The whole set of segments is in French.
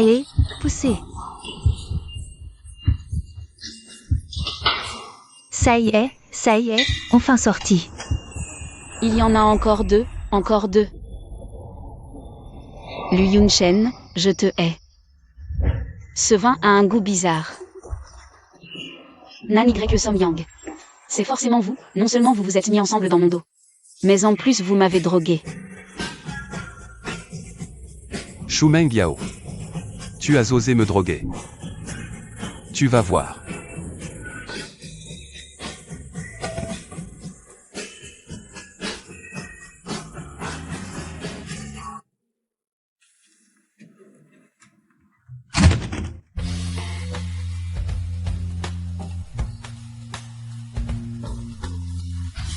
Allez, poussez. Ça y est, enfin sorti. Il y en a encore deux, encore deux. Lu Yunchen, je te hais. Ce vin a un goût bizarre. Nan Y Somyang. C'est forcément vous, non seulement vous vous êtes mis ensemble dans mon dos, mais en plus vous m'avez drogué. Shumeng Yao. Tu as osé me droguer. Tu vas voir.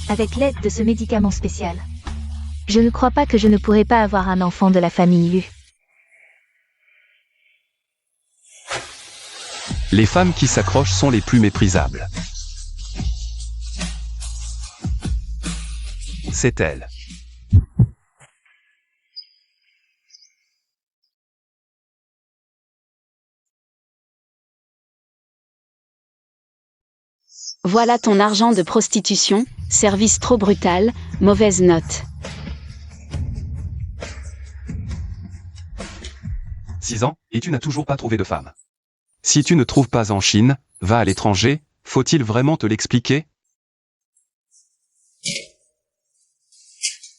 Avec l'aide de ce médicament spécial. Je ne crois pas que je ne pourrai pas avoir un enfant de la famille Yu. Les femmes qui s'accrochent sont les plus méprisables. C'est elle. Voilà ton argent de prostitution, service trop brutal, mauvaise note. 6 ans, et tu n'as toujours pas trouvé de femme. Si tu ne trouves pas en Chine, va à l'étranger, faut-il vraiment te l'expliquer?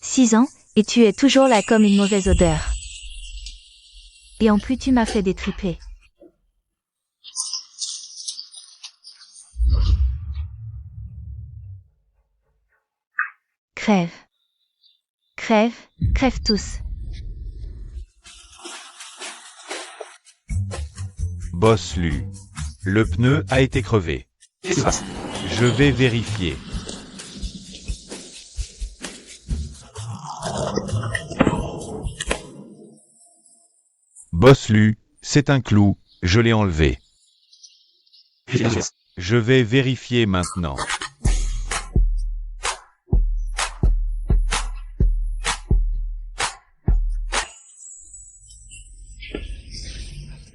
6 ans, et tu es toujours là comme une mauvaise odeur. Et en plus tu m'as fait des triplés. Crève. Crève, crève tous. Boss Lu. Le pneu a été crevé. Qu'est-ce qui se passe? Je vais vérifier. Boss Lu, c'est un clou, je l'ai enlevé. Je vais vérifier maintenant.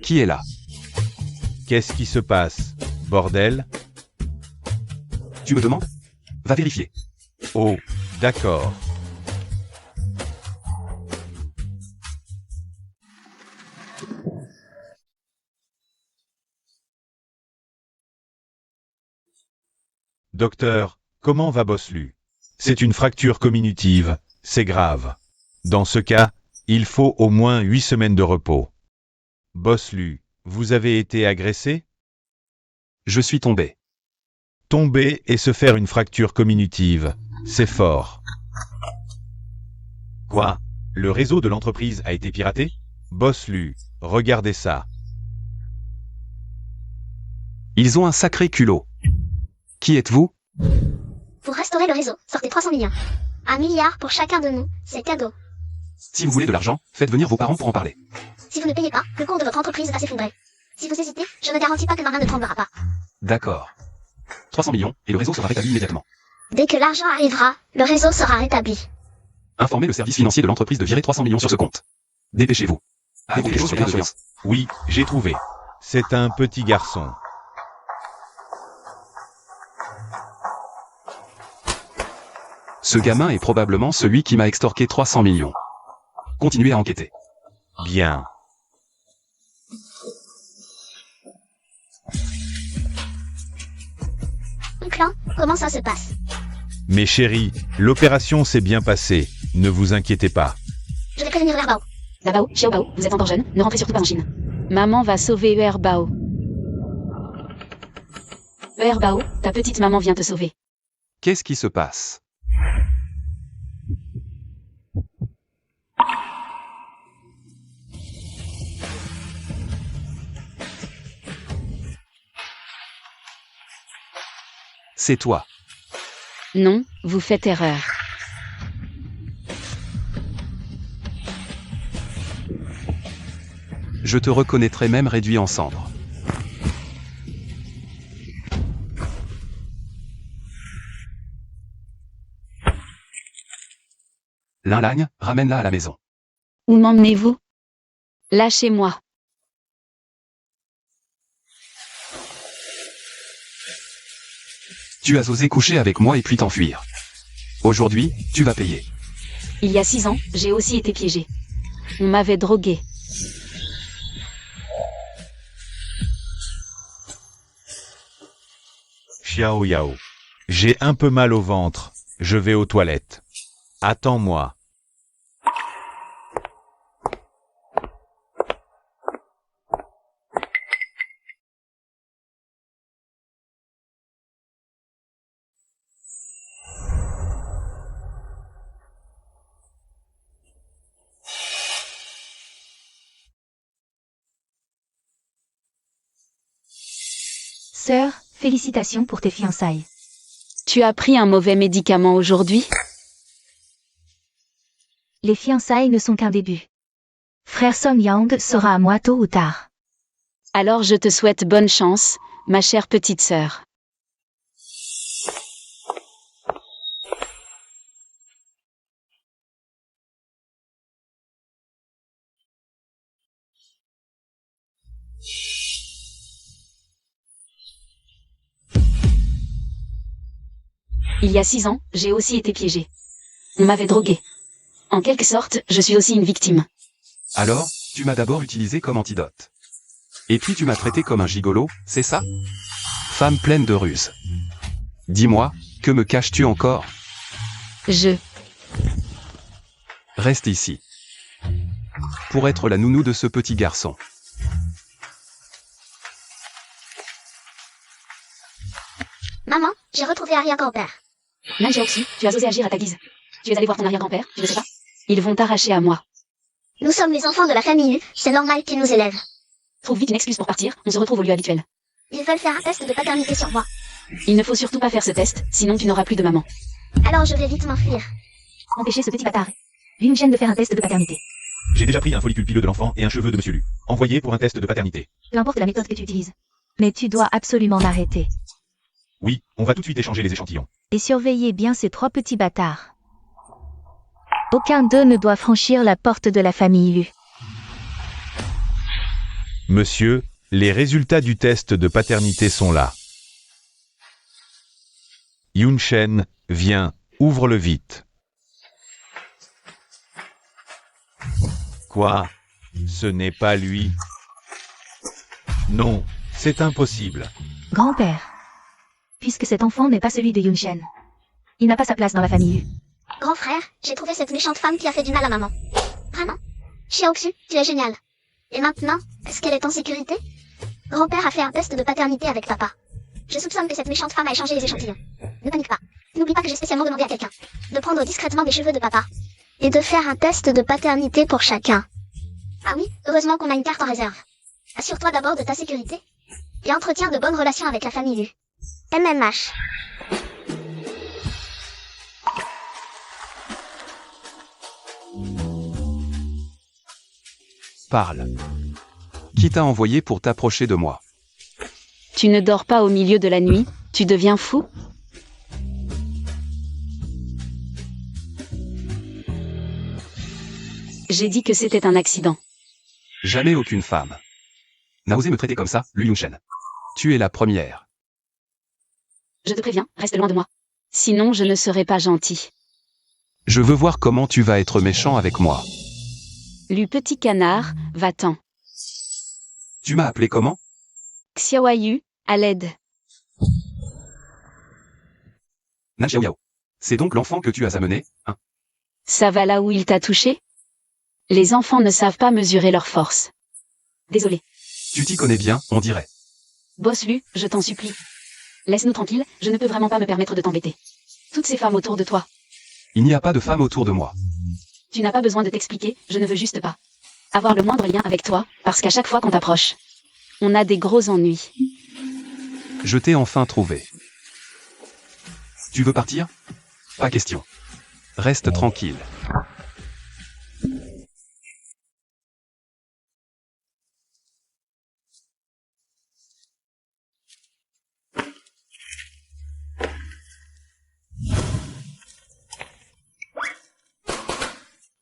Qui est là? Qu'est-ce qui se passe, bordel? Tu me demandes? Va vérifier. Oh, d'accord. Docteur, comment va Boss Lu? C'est une fracture comminutive, c'est grave. Dans ce cas, il faut au moins 8 semaines de repos. Boss Lu, vous avez été agressé? Je suis tombé. Tomber et se faire une fracture comminutive, c'est fort. Quoi? Le réseau de l'entreprise a été piraté? Boss Lu, regardez ça. Ils ont un sacré culot. Qui êtes-vous? Pour restaurer le réseau, sortez 300 millions. 1 milliard pour chacun de nous, c'est cadeau. Si vous voulez de l'argent, faites venir vos parents pour en parler. Si vous ne payez pas, le cours de votre entreprise va s'effondrer. Si vous hésitez, je ne garantis pas que Marin ne tremblera pas. D'accord. 300 millions, et le réseau sera rétabli immédiatement. Dès que l'argent arrivera, le réseau sera rétabli. Informez le service financier de l'entreprise de virer 300 millions sur ce compte. Dépêchez-vous. Avez-vous quelque chose sur bien? Oui, j'ai trouvé. C'est un petit garçon. Ce gamin est probablement celui qui m'a extorqué 300 millions. Continuez à enquêter. Bien. Donc là, comment ça se passe? Mes chéris, l'opération s'est bien passée, ne vous inquiétez pas. Je vais prévenir Herbao. Dabao, Xiaobao, vous êtes encore jeune, ne rentrez surtout pas en Chine. Maman va sauver Herbao. Herbao, ta petite maman vient te sauver. Qu'est-ce qui se passe? C'est toi. Non, vous faites erreur. Je te reconnaîtrai même réduit en cendres. Linlagne, ramène-la à la maison. Où m'emmenez-vous? Lâchez-moi. Tu as osé coucher avec moi et puis t'enfuir. Aujourd'hui, tu vas payer. Il y a 6 ans, j'ai aussi été piégée. On m'avait droguée. Xiao Yao. J'ai un peu mal au ventre. Je vais aux toilettes. Attends-moi. Sœur, félicitations pour tes fiançailles. Tu as pris un mauvais médicament aujourd'hui? Les fiançailles ne sont qu'un début. Frère Song Yang sera à moi tôt ou tard. Alors je te souhaite bonne chance, ma chère petite sœur. Il y a 6 ans, j'ai aussi été piégée. On m'avait droguée. En quelque sorte, je suis aussi une victime. Alors, tu m'as d'abord utilisé comme antidote. Et puis tu m'as traité comme un gigolo, c'est ça? Femme pleine de ruses. Dis-moi, que me caches-tu encore? Reste ici. Pour être la nounou de ce petit garçon. Maman, j'ai retrouvé arrière-grand-père. Nan Jiaoxu, tu as osé agir à ta guise. Tu es allé voir ton arrière-grand-père, tu ne sais pas? Ils vont t'arracher à moi. Nous sommes les enfants de la famille Yu, c'est normal qu'ils nous élèvent. Trouve vite une excuse pour partir, on se retrouve au lieu habituel. Ils veulent faire un test de paternité sur moi. Il ne faut surtout pas faire ce test, sinon tu n'auras plus de maman. Alors je vais vite m'enfuir. Empêchez ce petit bâtard. Lui une chaîne de faire un test de paternité. J'ai déjà pris un follicule pileux de l'enfant et un cheveu de Monsieur Lu. Envoyé pour un test de paternité. Peu importe la méthode que tu utilises. Mais tu dois absolument m'arrêter. Oui, on va tout de suite échanger les échantillons. Et surveillez bien ces 3 petits bâtards. Aucun d'eux ne doit franchir la porte de la famille Lu. Monsieur, les résultats du test de paternité sont là. Yun Shen, viens, ouvre-le vite. Quoi? Ce n'est pas lui. Non, c'est impossible. Grand-père. Puisque cet enfant n'est pas celui de Yun Shen. Il n'a pas sa place dans la famille Lu. Grand frère, j'ai trouvé cette méchante femme qui a fait du mal à maman. Vraiment? Xiaoxu, tu es génial. Et maintenant, est-ce qu'elle est en sécurité? Grand-père a fait un test de paternité avec papa. Je soupçonne que cette méchante femme a échangé les échantillons. Ne panique pas. N'oublie pas que j'ai spécialement demandé à quelqu'un de prendre discrètement des cheveux de papa. Et de faire un test de paternité pour chacun. Ah oui, heureusement qu'on a une carte en réserve. Assure-toi d'abord de ta sécurité. Et entretiens de bonnes relations avec la famille Lu. MMH. Parle. Qui t'a envoyé pour t'approcher de moi? Tu ne dors pas au milieu de la nuit, tu deviens fou? J'ai dit que c'était un accident. Jamais aucune femme n'a osé me traiter comme ça, Lu Yunshen. Tu es la première. Je te préviens, reste loin de moi. Sinon je ne serai pas gentil. Je veux voir comment tu vas être méchant avec moi. Lu petit canard, va-t'en. Tu m'as appelé comment? Xiaoyu, à l'aide. Nan Xiao Yao. C'est donc l'enfant que tu as amené, hein? Ça va là où il t'a touché? Les enfants ne savent pas mesurer leur force. Désolé. Tu t'y connais bien, on dirait. Boss Lu, je t'en supplie. Laisse-nous tranquille, je ne peux vraiment pas me permettre de t'embêter. Toutes ces femmes autour de toi. Il n'y a pas de femme autour de moi. Tu n'as pas besoin de t'expliquer, je ne veux juste pas avoir le moindre lien avec toi, parce qu'à chaque fois qu'on t'approche, on a des gros ennuis. Je t'ai enfin trouvé. Tu veux partir? Pas question. Reste tranquille.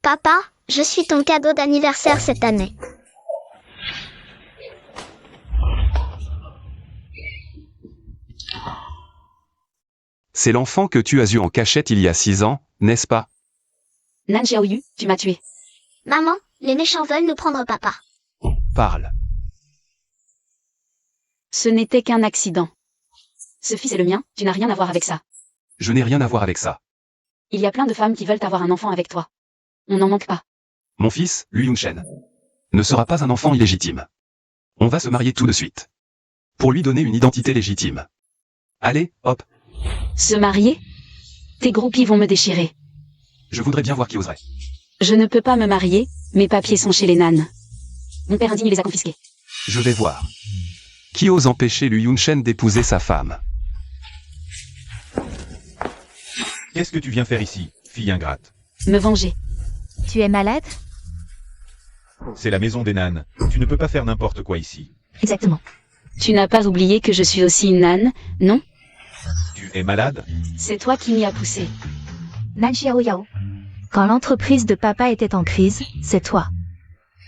Papa, je suis ton cadeau d'anniversaire cette année. C'est l'enfant que tu as eu en cachette il y a 6 ans, n'est-ce pas? Nan Xiaoyu, tu m'as tué. Maman, les méchants veulent nous prendre papa. Parle. Ce n'était qu'un accident. Ce fils est le mien, tu n'as rien à voir avec ça. Je n'ai rien à voir avec ça. Il y a plein de femmes qui veulent avoir un enfant avec toi. On n'en manque pas. Mon fils, Lu Yunshen, ne sera pas un enfant illégitime. On va se marier tout de suite. Pour lui donner une identité légitime. Allez, hop, Se marier? Tes groupies vont me déchirer. je voudrais bien voir qui oserait. Je ne peux pas me marier, mes papiers sont chez les Nan. Mon père indigne les a confisqués. Je vais voir. Qui ose empêcher Lu Yunshen d'épouser sa femme? Qu'est-ce que tu viens faire ici, fille ingrate? Me venger. Tu es malade? C'est la maison des Nan. Tu ne peux pas faire n'importe quoi ici. Exactement. Tu n'as pas oublié que je suis aussi une Nan, non? Tu es malade? C'est toi qui m'y as poussé. Nan Xiao Yao. Quand l'entreprise de papa était en crise, c'est toi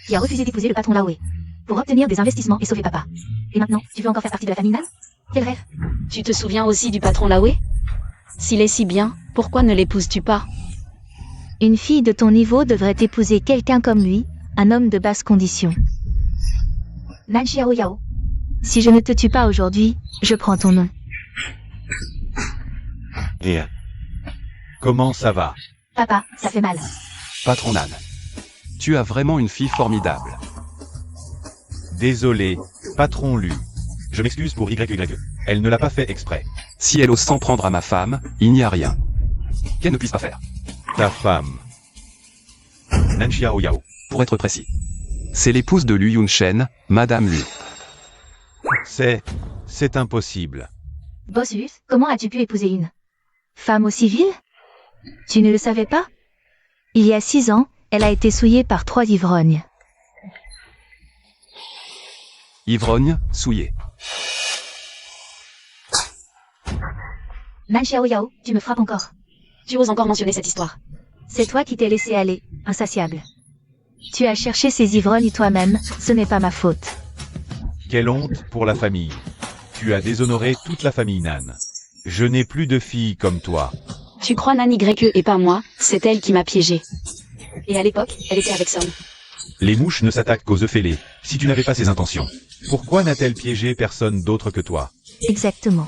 qui as refusé d'épouser le patron Laoé pour obtenir des investissements et sauver papa. Et maintenant, tu veux encore faire partie de la famille Nan? Quel rêve! Tu te souviens aussi du patron Laoé? S'il est si bien, pourquoi ne l'épouses-tu pas? Une fille de ton niveau devrait épouser quelqu'un comme lui, un homme de basse condition. Nan Xiao Yao. Si je ne te tue pas aujourd'hui, je prends ton nom. Et comment ça va? Papa, ça fait mal. Patron Nan. Tu as vraiment une fille formidable. Désolé, patron Lu. Je m'excuse pour YYE. Elle ne l'a pas fait exprès. Si elle ose s'en prendre à ma femme, il n'y a rien qu'elle ne puisse pas faire. Ta femme. Nan Xiao Yao. Pour être précis. C'est l'épouse de Lu Yunshen, Madame Lu. C'est impossible. Bossus, comment as-tu pu épouser une femme aussi vile? Tu ne le savais pas? Il y a 6 ans, elle a été souillée par 3 ivrognes. Ivrogne, souillé. Nan Xiao Yao, tu me frappes encore. Tu oses encore mentionner cette histoire. C'est toi qui t'es laissé aller, insatiable. Tu as cherché ces ivrognes toi-même, ce n'est pas ma faute. Quelle honte pour la famille. Tu as déshonoré toute la famille Nan. Je n'ai plus de filles comme toi. Tu crois Nan YE et pas moi, c'est elle qui m'a piégé. Et à l'époque, elle était avec Son. Les mouches ne s'attaquent qu'aux œufs fêlés, si tu n'avais pas ces intentions. Pourquoi n'a-t-elle piégé personne d'autre que toi? Exactement.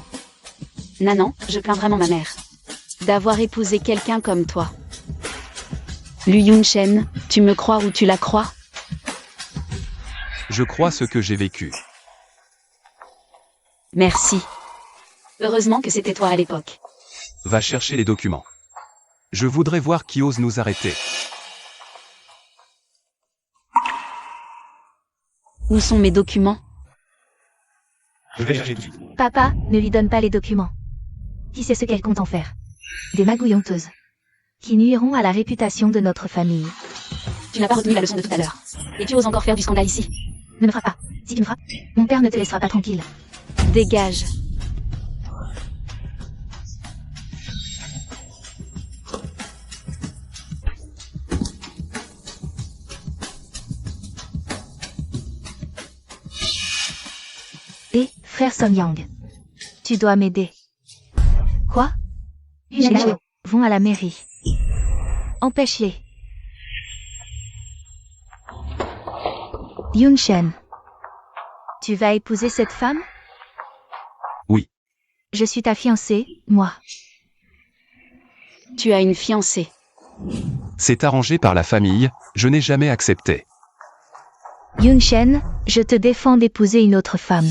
Nanan, je plains vraiment ma mère. D'avoir épousé quelqu'un comme toi. Lu Yunshen, tu me crois ou tu la crois? Je crois ce que j'ai vécu. Merci. Heureusement que c'était toi à l'époque. Va chercher les documents. Je voudrais voir qui ose nous arrêter. Où sont mes documents? Je vais chercher tout de suite. Papa, ne lui donne pas les documents. Qui sait ce qu'elle compte en faire? Des magouilles honteuses. Qui nuiront à la réputation de notre famille. Tu n'as pas retenu la leçon de tout à l'heure. Et tu oses encore faire du scandale ici. Ne me frappe pas. Si tu me frappes, mon père ne te laissera pas tranquille. Dégage. Et, frère Son Yang. Tu dois m'aider. Quoi? Les vont à la mairie. Empêche-les. Yunshen. Tu vas épouser cette femme? Oui. Je suis ta fiancée, moi. Tu as une fiancée. C'est arrangé par la famille, je n'ai jamais accepté. Yunshen, je te défends d'épouser une autre femme.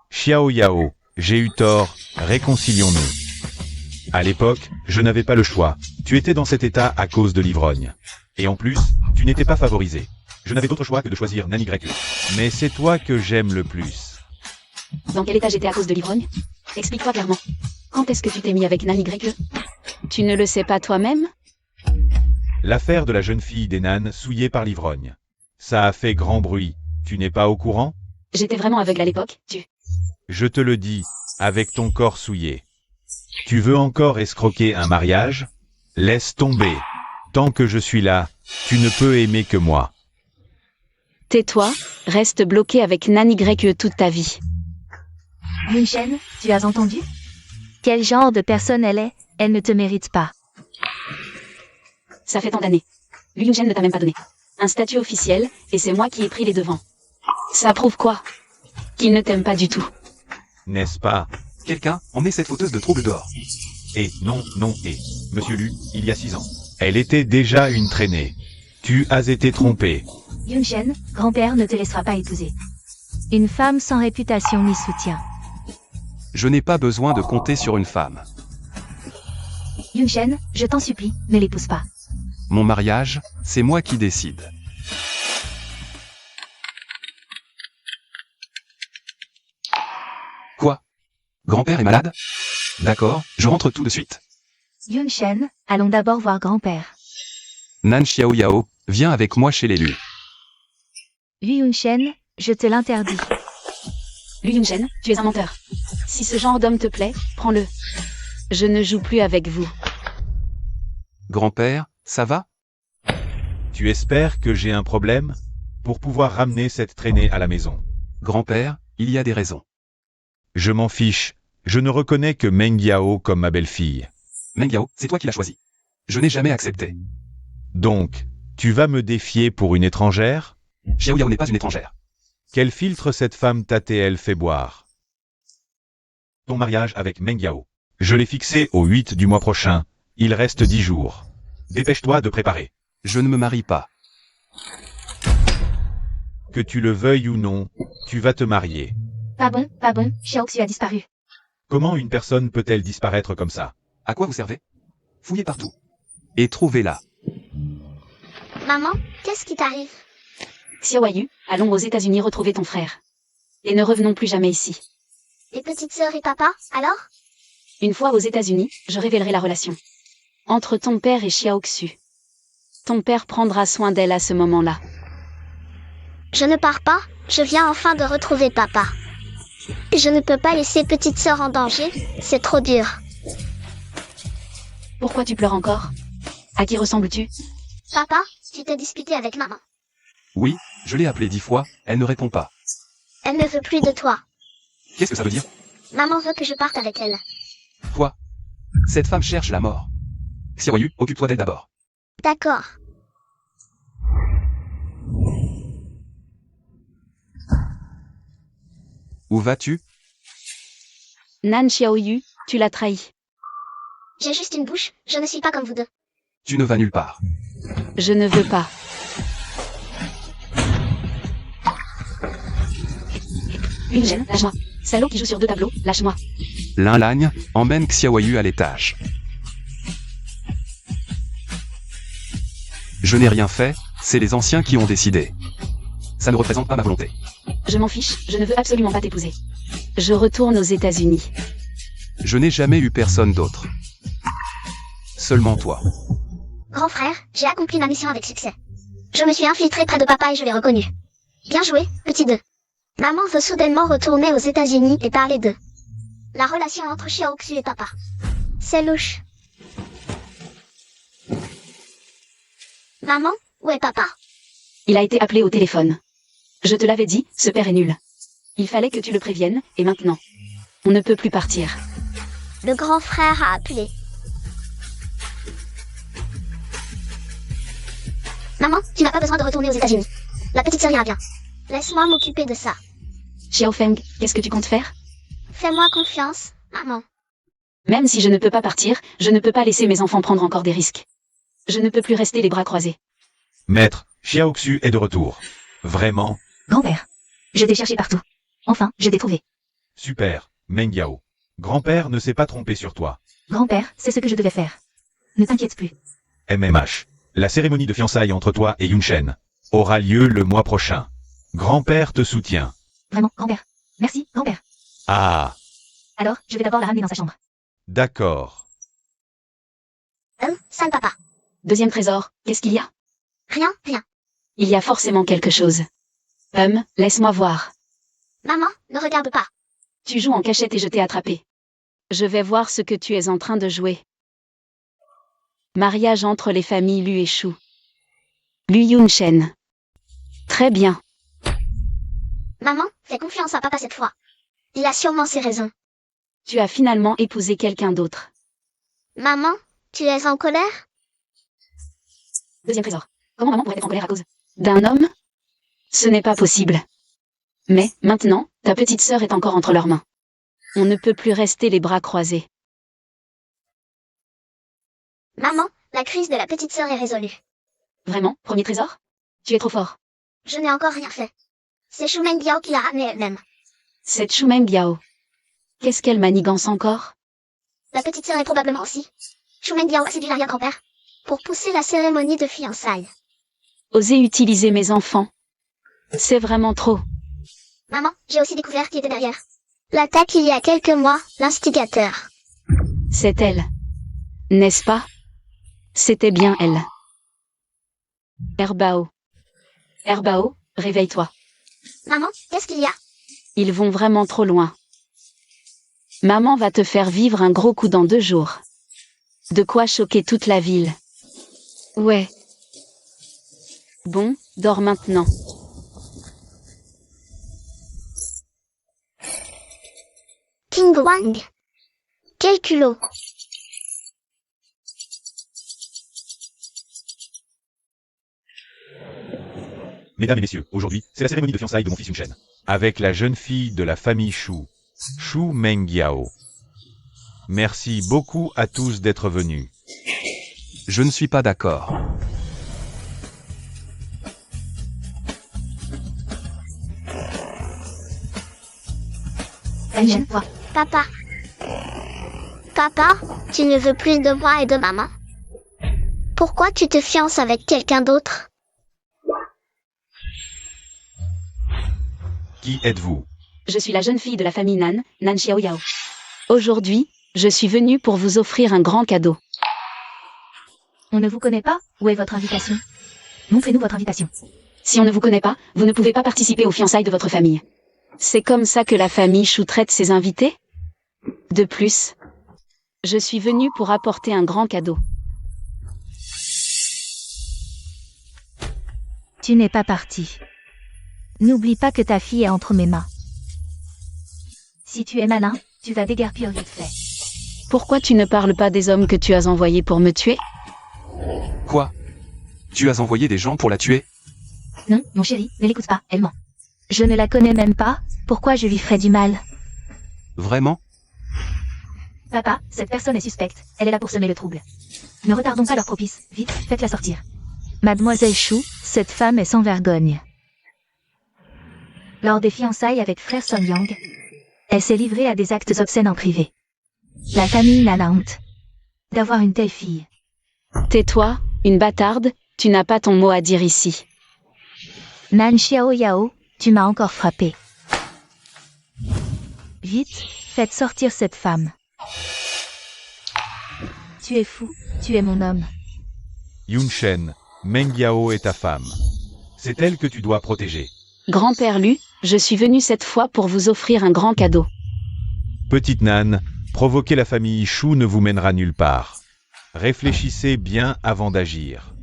Xiao Yao, j'ai eu tort, réconcilions-nous. À l'époque, je n'avais pas le choix. Tu étais dans cet état à cause de l'ivrogne. Et en plus, tu n'étais pas favorisé. Je n'avais d'autre choix que de choisir Nan YE. Mais c'est toi que j'aime le plus. Dans quel état j'étais à cause de l'ivrogne? Explique-toi clairement. Quand est-ce que tu t'es mis avec Nan YE? Tu ne le sais pas toi-même? L'affaire de la jeune fille des Nan souillée par l'ivrogne. Ça a fait grand bruit. Tu n'es pas au courant? J'étais vraiment aveugle à l'époque, Je te le dis, avec ton corps souillé. Tu veux encore escroquer un mariage? Laisse tomber. Tant que je suis là, tu ne peux aimer que moi. Tais-toi, reste bloqué avec Nan YE toute ta vie. Yunchen, tu as entendu? Quel genre de personne elle est? Elle ne te mérite pas. Ça fait tant d'années. Lui Yunchen ne t'a même pas donné un statut officiel, et c'est moi qui ai pris les devants. Ça prouve quoi? Qu'il ne t'aime pas du tout. N'est-ce pas? Quelqu'un, emmenez cette fauteuse de trouble dehors. Non, Monsieur Lu, il y a 6 ans. Elle était déjà une traînée. Tu as été trompé. Yunchen, grand-père ne te laissera pas épouser. Une femme sans réputation ni soutien. Je n'ai pas besoin de compter sur une femme. Yunchen, je t'en supplie, ne l'épouse pas. Mon mariage, c'est moi qui décide. Quoi? Grand-père est malade? D'accord, je rentre tout de suite. Yunchen, allons d'abord voir grand-père. Nan Xiaoyao, viens avec moi chez l'élu. Yunchen, je te l'interdis. Lui Yunchen, tu es un menteur. Si ce genre d'homme te plaît, prends-le. Je ne joue plus avec vous. Grand-père, ça va? Tu espères que j'ai un problème? Pour pouvoir ramener cette traînée à la maison. Grand-père, il y a des raisons. Je m'en fiche. Je ne reconnais que Meng Yao comme ma belle-fille. Meng Yao, c'est toi qui l'as choisi. Je n'ai jamais accepté. Donc, tu vas me défier pour une étrangère? Xiao Yao n'est pas une étrangère. Quel filtre cette femme t'a-t-elle fait boire? Ton mariage avec Meng Yao. Je l'ai fixé au 8 du mois prochain. Il reste 10 jours. Dépêche-toi de préparer. Je ne me marie pas. Que tu le veuilles ou non, tu vas te marier. Pas bon, Xiaoxu a disparu. Comment une personne peut-elle disparaître comme ça? À quoi vous servez? Fouillez partout. Et trouvez-la. Maman, qu'est-ce qui t'arrive? Xiaoyu, allons aux États-Unis retrouver ton frère. Et ne revenons plus jamais ici. Et petite sœur et papa, alors? Une fois aux États-Unis, je révélerai la relation entre ton père et Xiaoxu. Ton père prendra soin d'elle à ce moment-là. Je ne pars pas, je viens enfin de retrouver papa. Je ne peux pas laisser petite sœur en danger, c'est trop dur. Pourquoi tu pleures encore? À qui ressembles-tu? Papa, tu t'es disputé avec maman. Oui, je l'ai appelée 10 fois, elle ne répond pas. Elle ne veut plus de toi. Qu'est-ce que ça veut dire? Maman veut que je parte avec elle. Quoi? Cette femme cherche la mort. Xiaoyu, occupe-toi d'elle d'abord. D'accord. Où vas-tu? Nan Xiaoyu, tu l'as trahi. J'ai juste une bouche, je ne suis pas comme vous deux. Tu ne vas nulle part. Je ne veux pas. Une gêne, lâche-moi. Salaud qui joue sur 2 tableaux, lâche-moi. Lin Lagne, emmène Xiaoyu à l'étage. Je n'ai rien fait, c'est les anciens qui ont décidé. Ça ne représente pas ma volonté. Je m'en fiche, je ne veux absolument pas t'épouser. Je retourne aux États-Unis. Je n'ai jamais eu personne d'autre. Seulement toi. Grand frère, j'ai accompli ma mission avec succès. Je me suis infiltré près de papa et je l'ai reconnu. Bien joué, petit 2. Maman veut soudainement retourner aux États-Unis et parler d'eux. La relation entre Xiaoxu et papa. C'est louche. Maman, où est papa? Il a été appelé au téléphone. Je te l'avais dit, ce père est nul. Il fallait que tu le préviennes, et maintenant, on ne peut plus partir. Le grand frère a appelé. Maman, tu n'as pas besoin de retourner aux États-Unis. La petite sœur ira bien. Laisse-moi m'occuper de ça. Xiaofeng, qu'est-ce que tu comptes faire? Fais-moi confiance, maman. Même si je ne peux pas partir, je ne peux pas laisser mes enfants prendre encore des risques. Je ne peux plus rester les bras croisés. Maître, Xiaoxu est de retour. Vraiment? Grand-père, je t'ai cherché partout. Enfin, je t'ai trouvé. Super, Meng Yao. Grand-père ne s'est pas trompé sur toi. Grand-père, c'est ce que je devais faire. Ne t'inquiète plus. MMH. La cérémonie de fiançailles entre toi et Yunchen aura lieu le mois prochain. Grand-père te soutient. Vraiment, grand-père. Merci, grand-père. Ah, Alors, je vais d'abord la ramener dans sa chambre. d'accord. Sale papa. Deuxième trésor, qu'est-ce qu'il y a? Rien. Il y a forcément quelque chose. Laisse-moi voir. Maman, ne regarde pas. Tu joues en cachette et je t'ai attrapé. Je vais voir ce que tu es en train de jouer. Mariage entre les familles Lu et Shu. Lu Yunchen. Très bien. Maman, fais confiance à papa cette fois. Il a sûrement ses raisons. Tu as finalement épousé quelqu'un d'autre. Maman, tu es en colère? Deuxième trésor. Comment maman pourrait être en colère à cause d'un homme? Ce n'est pas possible. Mais, maintenant, ta petite sœur est encore entre leurs mains. On ne peut plus rester les bras croisés. Maman, la crise de la petite sœur est résolue. Vraiment, premier trésor? Tu es trop fort. Je n'ai encore rien fait. C'est Shu Mengbiao qui l'a ramené elle-même. Cette Shumeng Biao. Qu'est-ce qu'elle manigance encore? La petite sœur est probablement aussi. Shu Mengbiao a séduit l'arrière-grand-père pour pousser la cérémonie de fiançailles. Oser utiliser mes enfants. C'est vraiment trop. Maman, j'ai aussi découvert qui était derrière l'attaque il y a quelques mois, l'instigateur. C'est elle. N'est-ce pas? C'était bien elle. Herbao. Herbao, réveille-toi. Maman, qu'est-ce qu'il y a? Ils vont vraiment trop loin. Maman va te faire vivre un gros coup dans 2 jours. De quoi choquer toute la ville. Ouais. Bon, dors maintenant. King Wang. Quel culot. Mesdames et messieurs, aujourd'hui, c'est la cérémonie de fiançailles de mon fils Yunchen. Avec la jeune fille de la famille Shu, Shu Mengbiao. Merci beaucoup à tous d'être venus. Je ne suis pas d'accord. Yunchen, vois. Papa. Papa, tu ne veux plus de moi et de maman? Pourquoi tu te fiances avec quelqu'un d'autre? Qui êtes-vous? Je suis la jeune fille de la famille Nan, Nan Xiaoyao. Aujourd'hui, je suis venue pour vous offrir un grand cadeau. On ne vous connaît pas? Où est votre invitation? Montrez-nous votre invitation. Si on ne vous connaît pas, vous ne pouvez pas participer aux fiançailles de votre famille. C'est comme ça que la famille Shu traite ses invités? De plus, je suis venue pour apporter un grand cadeau. Tu n'es pas parti. N'oublie pas que ta fille est entre mes mains. Si tu es malin, tu vas déguerpir vite fait. Pourquoi tu ne parles pas des hommes que tu as envoyés pour me tuer? Quoi? Tu as envoyé des gens pour la tuer? Non, mon chéri, ne l'écoute pas, elle ment. Je ne la connais même pas, pourquoi je lui ferais du mal? Vraiment? Papa, cette personne est suspecte, elle est là pour semer le trouble. Ne retardons pas leur propice, vite, faites-la sortir. Mademoiselle Shu, cette femme est sans vergogne. Lors des fiançailles avec frère Song Yang, elle s'est livrée à des actes obscènes en privé. La famille n'a la honte d'avoir une telle fille. Tais-toi, une bâtarde, tu n'as pas ton mot à dire ici. Nan Xiaoyao, tu m'as encore frappé. Vite, faites sortir cette femme. Tu es fou, tu es mon homme. Yunchen, Mengbiao est ta femme. C'est elle que tu dois protéger. Grand-père Lu, je suis venu cette fois pour vous offrir un grand cadeau. Petite Nan, provoquer la famille Shu ne vous mènera nulle part. Réfléchissez bien avant d'agir.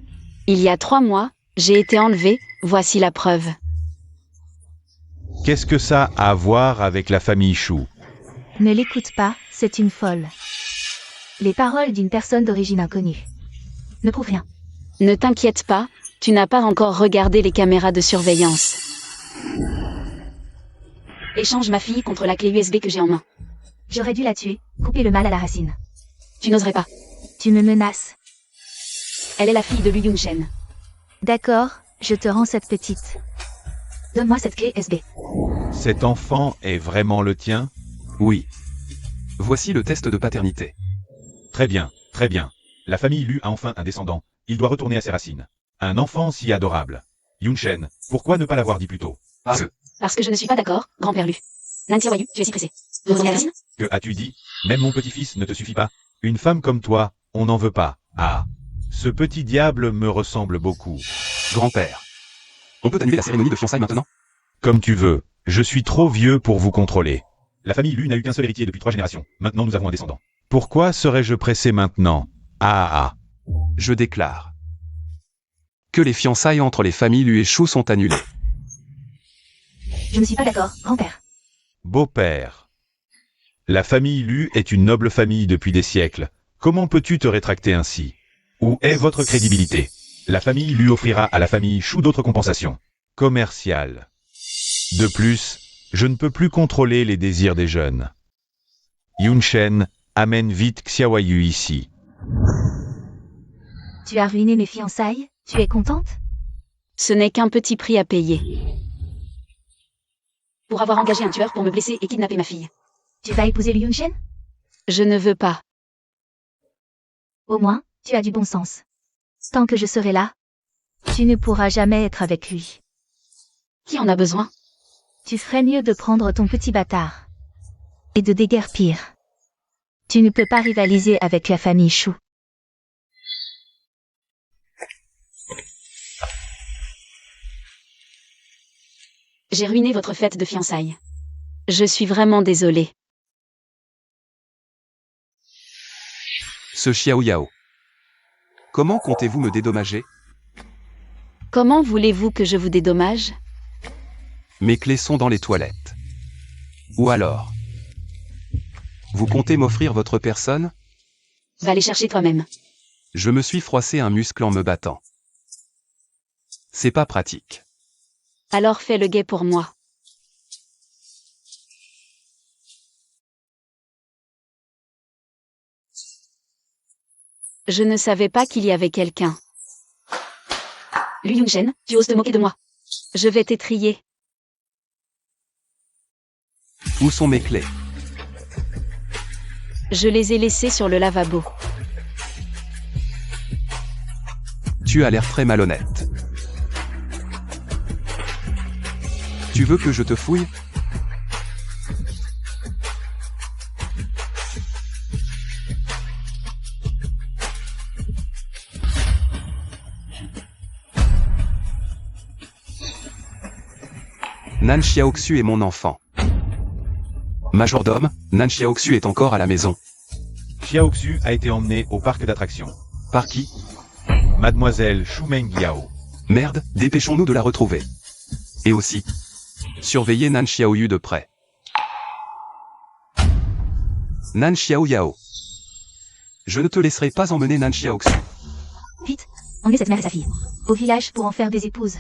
Il y a 3 mois, j'ai été enlevée, voici la preuve. Qu'est-ce que ça a à voir avec la famille Shu? Ne l'écoute pas, c'est une folle. Les paroles d'une personne d'origine inconnue ne prouvent rien. Ne t'inquiète pas, tu n'as pas encore regardé les caméras de surveillance. Échange ma fille contre la clé USB que j'ai en main. J'aurais dû la tuer, couper le mal à la racine. Tu n'oserais pas. Tu me menaces. Elle est la fille de Lu Yunchen. D'accord, je te rends cette petite. Donne-moi cette clé USB. Cet enfant est vraiment le tien? Oui. Voici le test de paternité. Très bien, très bien. La famille Lu a enfin un descendant. Il doit retourner à ses racines. Un enfant si adorable. Yunchen, pourquoi ne pas l'avoir dit plus tôt? Parce que je ne suis pas d'accord, grand-père Lu. Nan Xiaoyu, tu es si pressé. De retourner à la racine? Que as-tu dit? Même mon petit-fils ne te suffit pas? Une femme comme toi, on n'en veut pas. Ah. Ce petit diable me ressemble beaucoup. Grand-père. On peut annuler la cérémonie de fiançailles maintenant? Comme tu veux. Je suis trop vieux pour vous contrôler. La famille Lu n'a eu qu'un seul héritier depuis 3 générations. Maintenant nous avons un descendant. Pourquoi serais-je pressé maintenant? Ah. Je déclare que les fiançailles entre les familles Lu et Shu sont annulées. Je ne suis pas d'accord, grand-père. Beau-père. La famille Lu est une noble famille depuis des siècles. Comment peux-tu te rétracter ainsi? Où est votre crédibilité? La famille Lu offrira à la famille Shu d'autres compensations commerciales. De plus, je ne peux plus contrôler les désirs des jeunes. Yunshen, amène vite Xiaoyu ici. Tu as ruiné mes fiançailles? Tu es contente? Ce n'est qu'un petit prix à payer. Pour avoir engagé un tueur pour me blesser et kidnapper ma fille. Tu vas épouser Liu Yunshen? Je ne veux pas. Au moins, tu as du bon sens. Tant que je serai là, tu ne pourras jamais être avec lui. Qui en a besoin? Tu ferais mieux de prendre ton petit bâtard. Et de déguerpir. Tu ne peux pas rivaliser avec la famille Shu. J'ai ruiné votre fête de fiançailles. Je suis vraiment désolée. Ce Xiao Yao. Comment comptez-vous me dédommager? Comment voulez-vous que je vous dédommage? Mes clés sont dans les toilettes. Ou alors? Vous comptez m'offrir votre personne? Va les chercher toi-même. Je me suis froissé un muscle en me battant. C'est pas pratique. Alors fais le guet pour moi. Je ne savais pas qu'il y avait quelqu'un. Liu Yunshen, tu oses te moquer de moi. Je vais t'étriller. Où sont mes clés? Je les ai laissées sur le lavabo. Tu as l'air très malhonnête. Tu veux que je te fouille? Nan Xiaoxu est mon enfant. Majordome, Nan Xiaoxu est encore à la maison. Xiaoxu a été emmené au parc d'attractions. Par qui? Mademoiselle Shu Mengyao. Merde, dépêchons-nous de la retrouver. Et aussi, surveillez Nan Xiaoyu de près. Nan Xiao Yao. Je ne te laisserai pas emmener Nan Xiaoxu. Vite, emmenez cette mère et sa fille. Au village pour en faire des épouses.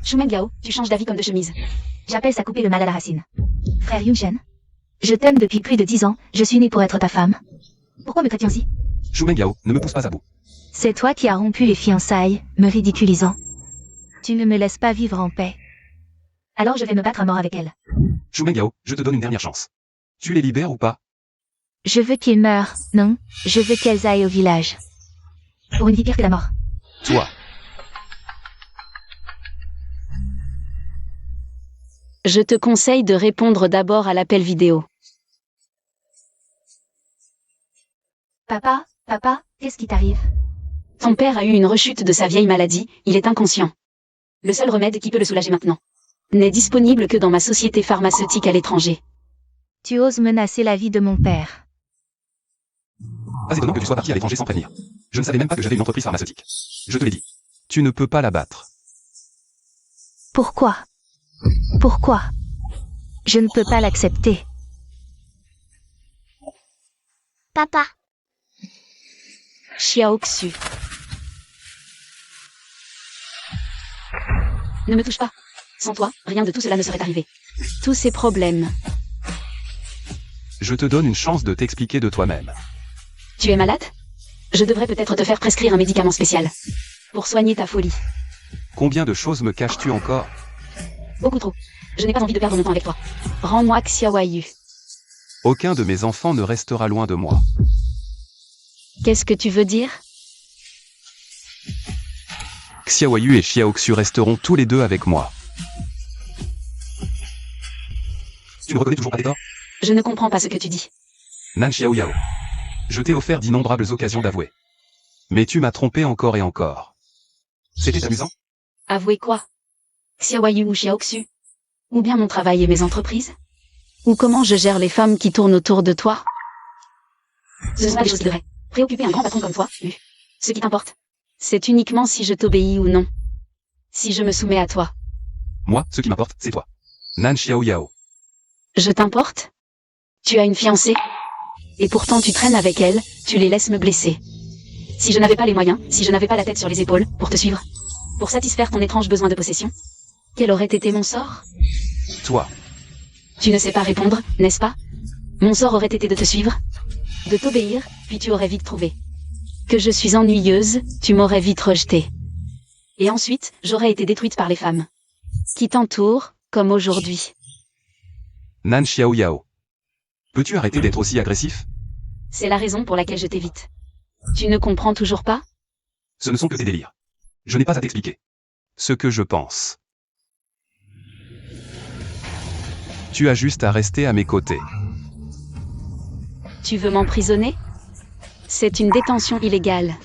Shu Mengyao, tu changes d'avis comme de chemise. J'appelle ça couper le mal à la racine. Frère Yunshen, je t'aime depuis plus de 10 ans, je suis né pour être ta femme. Pourquoi me traites-tu ainsi? Shu Mengyao, ne me pousse pas à bout. C'est toi qui as rompu les fiançailles, me ridiculisant. Tu ne me laisses pas vivre en paix. Alors je vais me battre à mort avec elle. Shu Mengyao, je te donne une dernière chance. Tu les libères ou pas? Je veux qu'ils meurent, non, je veux qu'elles aillent au village. Pour une vie pire que la mort. Toi. Je te conseille de répondre d'abord à l'appel vidéo. Papa, qu'est-ce qui t'arrive? Ton père a eu une rechute de sa vieille maladie, il est inconscient. Le seul remède qui peut le soulager maintenant n'est disponible que dans ma société pharmaceutique à l'étranger. Tu oses menacer la vie de mon père. Pas étonnant que tu sois parti à l'étranger sans prévenir. Je ne savais même pas que j'avais une entreprise pharmaceutique. Je te l'ai dit. Tu ne peux pas la battre. Pourquoi? Pourquoi? Je ne peux pas l'accepter. Papa, Xiaoxu. Ne me touche pas. Sans toi, rien de tout cela ne serait arrivé. Tous ces problèmes. Je te donne une chance de t'expliquer de toi-même. Tu es malade? Je devrais peut-être te faire prescrire un médicament spécial. Pour soigner ta folie. Combien de choses me caches-tu encore? Beaucoup trop. Je n'ai pas envie de perdre mon temps avec toi. Rends-moi Xiaoyu. Aucun de mes enfants ne restera loin de moi. Qu'est-ce que tu veux dire? Xiaoyu et Xiaoxu resteront tous les deux avec moi. Tu me reconnais toujours pas des torts? Je ne comprends pas ce que tu dis. Nan Xiao Yao. Je t'ai offert d'innombrables occasions d'avouer. Mais tu m'as trompé encore et encore. C'était amusant? Avouer quoi? Xiaoyu ou Xiaoxu? Ou bien mon travail et mes entreprises? Ou comment je gère les femmes qui tournent autour de toi? Ce sont pas des choses qui devraient préoccuper un grand patron comme toi, Lu. Ce qui t'importe, c'est uniquement si je t'obéis ou non. Si je me soumets à toi. Moi, ce qui m'importe, c'est toi. Nan Xiao Yao. Je t'importe? Tu as une fiancée? Et pourtant tu traînes avec elle, tu les laisses me blesser. Si je n'avais pas les moyens, si je n'avais pas la tête sur les épaules, pour te suivre, pour satisfaire ton étrange besoin de possession, quel aurait été mon sort? Toi. Tu ne sais pas répondre, n'est-ce pas? Mon sort aurait été de te suivre, de t'obéir, puis tu aurais vite trouvé que je suis ennuyeuse, tu m'aurais vite rejetée. Et ensuite, j'aurais été détruite par les femmes qui t'entourent, comme aujourd'hui. Nan Xiao Yao. Peux-tu arrêter d'être aussi agressif? C'est la raison pour laquelle je t'évite. Tu ne comprends toujours pas? Ce ne sont que tes délires. Je n'ai pas à t'expliquer ce que je pense. Tu as juste à rester à mes côtés. Tu veux m'emprisonner? C'est une détention illégale.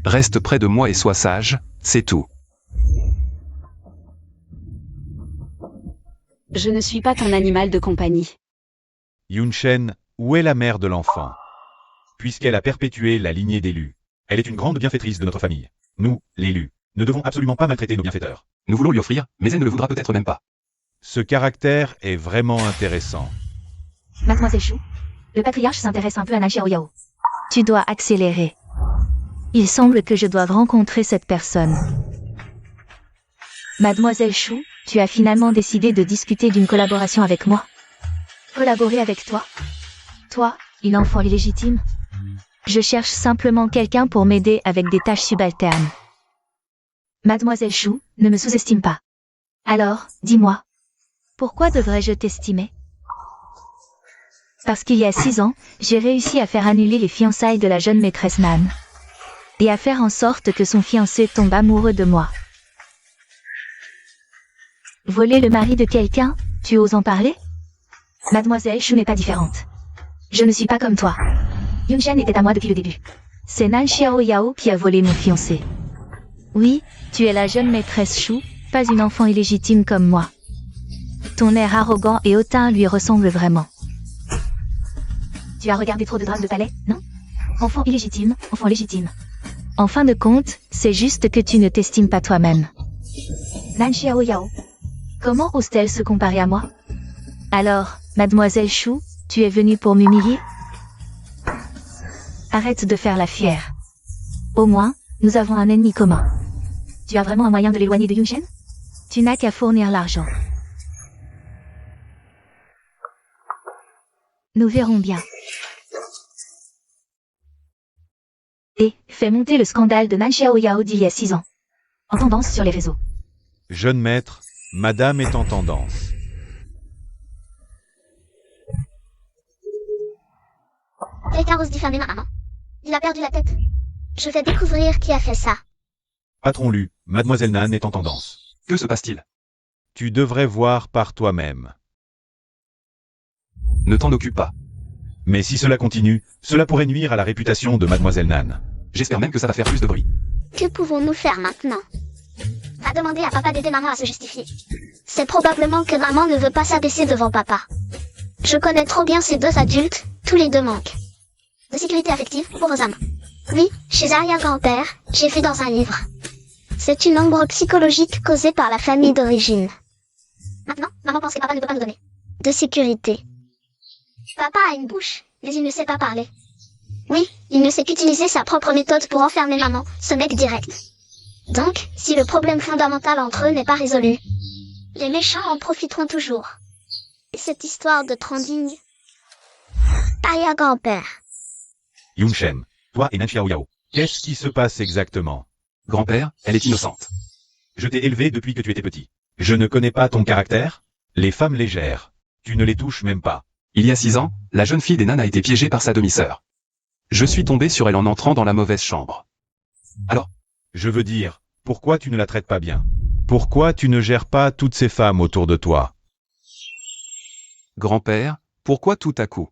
Reste près de moi et sois sage, c'est tout. Je ne suis pas ton animal de compagnie. Yunshen, où est la mère de l'enfant? Puisqu'elle a perpétué la lignée des Lus. Elle est une grande bienfaitrice de notre famille. Nous, les Lus, ne devons absolument pas maltraiter nos bienfaiteurs. Nous voulons lui offrir, mais elle ne le voudra peut-être même pas. Ce caractère est vraiment intéressant. Mademoiselle Chou, le patriarche s'intéresse un peu à Nan Xiao Yao. Tu dois accélérer. Il semble que je doive rencontrer cette personne. Mademoiselle Chou, tu as finalement décidé de discuter d'une collaboration avec moi. Collaborer avec toi? Toi, une enfant illégitime? Je cherche simplement quelqu'un pour m'aider avec des tâches subalternes. Mademoiselle Chou, ne me sous-estime pas. Alors, dis-moi. Pourquoi devrais-je t'estimer? Parce qu'il y a 6 ans, j'ai réussi à faire annuler les fiançailles de la jeune maîtresse Nan. Et à faire en sorte que son fiancé tombe amoureux de moi. Voler le mari de quelqu'un, tu oses en parler? Mademoiselle Chou n'est pas différente. Je ne suis pas comme toi. Yunshen était à moi depuis le début. C'est Nan Xiao Yao qui a volé mon fiancé. Oui, tu es la jeune maîtresse Chou, pas une enfant illégitime comme moi. Ton air arrogant et hautain lui ressemble vraiment. Tu as regardé trop de drames de palais, non? Enfant illégitime, enfant légitime. En fin de compte, c'est juste que tu ne t'estimes pas toi-même. Nan Xiao Yao. Comment ose-t-elle se comparer à moi? Alors, Mademoiselle Chou, tu es venue pour m'humilier? Arrête de faire la fière. Au moins, nous avons un ennemi commun. Tu as vraiment un moyen de l'éloigner de Yunshen? Tu n'as qu'à fournir l'argent. Nous verrons bien. Et, fais monter le scandale de Nan Xiao Yao d'il y a 6 ans. En tendance sur les réseaux. Jeune maître, madame est en tendance. Quelqu'un ose diffamer ma maman. Il a perdu la tête. Je vais découvrir qui a fait ça. Patron Lu, mademoiselle Nan est en tendance. Que se passe-t-il? Tu devrais voir par toi-même. Ne t'en occupe pas. Mais si cela continue, cela pourrait nuire à la réputation de mademoiselle Nan. J'espère même que ça va faire plus de bruit. Que pouvons-nous faire maintenant? Va demander à papa d'aider maman à se justifier. C'est probablement que maman ne veut pas s'abaisser devant papa. Je connais trop bien ces deux adultes, tous les deux manquent de sécurité affective pour vos âmes. Oui, chez arrière-grand-père, j'ai vu dans un livre. C'est une ombre psychologique causée par la famille d'origine. Maintenant, maman pense que papa ne peut pas nous donner de sécurité. Papa a une bouche, mais il ne sait pas parler. Oui, il ne sait qu'utiliser sa propre méthode pour enfermer maman, ce mec direct. Donc, si le problème fondamental entre eux n'est pas résolu, les méchants en profiteront toujours. Et cette histoire de trending... Arrière-grand-père. Yunshen, toi et Nan Xiao Yao, qu'est-ce qui se passe exactement? Grand-père, elle est innocente. Je t'ai élevé depuis que tu étais petit. Je ne connais pas ton caractère? Les femmes légères, tu ne les touches même pas. Il y a 6 ans, la jeune fille des Nan a été piégée par sa demi-sœur. Je suis tombé sur elle en entrant dans la mauvaise chambre. Alors, Je veux dire, pourquoi tu ne la traites pas bien? Pourquoi tu ne gères pas toutes ces femmes autour de toi? grand-père, pourquoi tout à coup?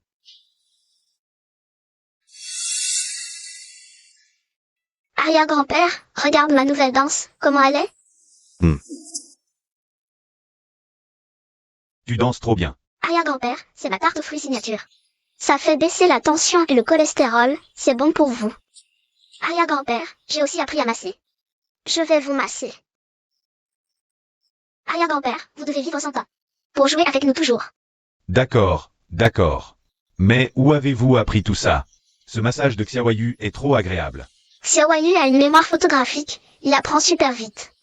Arrière-grand-père, regarde ma nouvelle danse, comment elle est? Tu danses trop bien. Arrière-grand-père, c'est ma tarte aux fruits signature. Ça fait baisser la tension et le cholestérol, c'est bon pour vous. Arrière-grand-père, j'ai aussi appris à masser. Je vais vous masser. Arrière-grand-père, vous devez vivre 100 ans. pour jouer avec nous toujours. D'accord, d'accord. Mais où avez-vous appris tout ça? Ce massage de Xiaoyu est trop agréable. Xiaoyu a une mémoire photographique, il apprend super vite.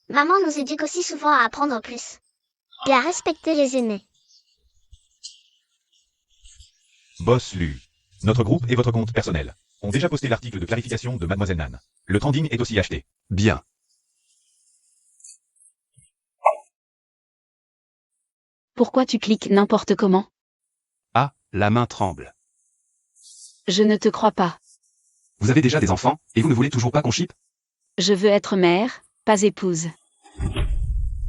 Maman nous éduque aussi souvent à apprendre plus. Et à respecter les aînés. Boss Lu. Notre groupe et votre compte personnel ont déjà posté l'article de clarification de Mademoiselle Nan. Le trending est aussi acheté. Bien. Pourquoi tu cliques n'importe comment? Ah, la main tremble. Je ne te crois pas. Vous avez déjà des enfants, et vous ne voulez toujours pas qu'on chippe? Je veux être mère, pas épouse.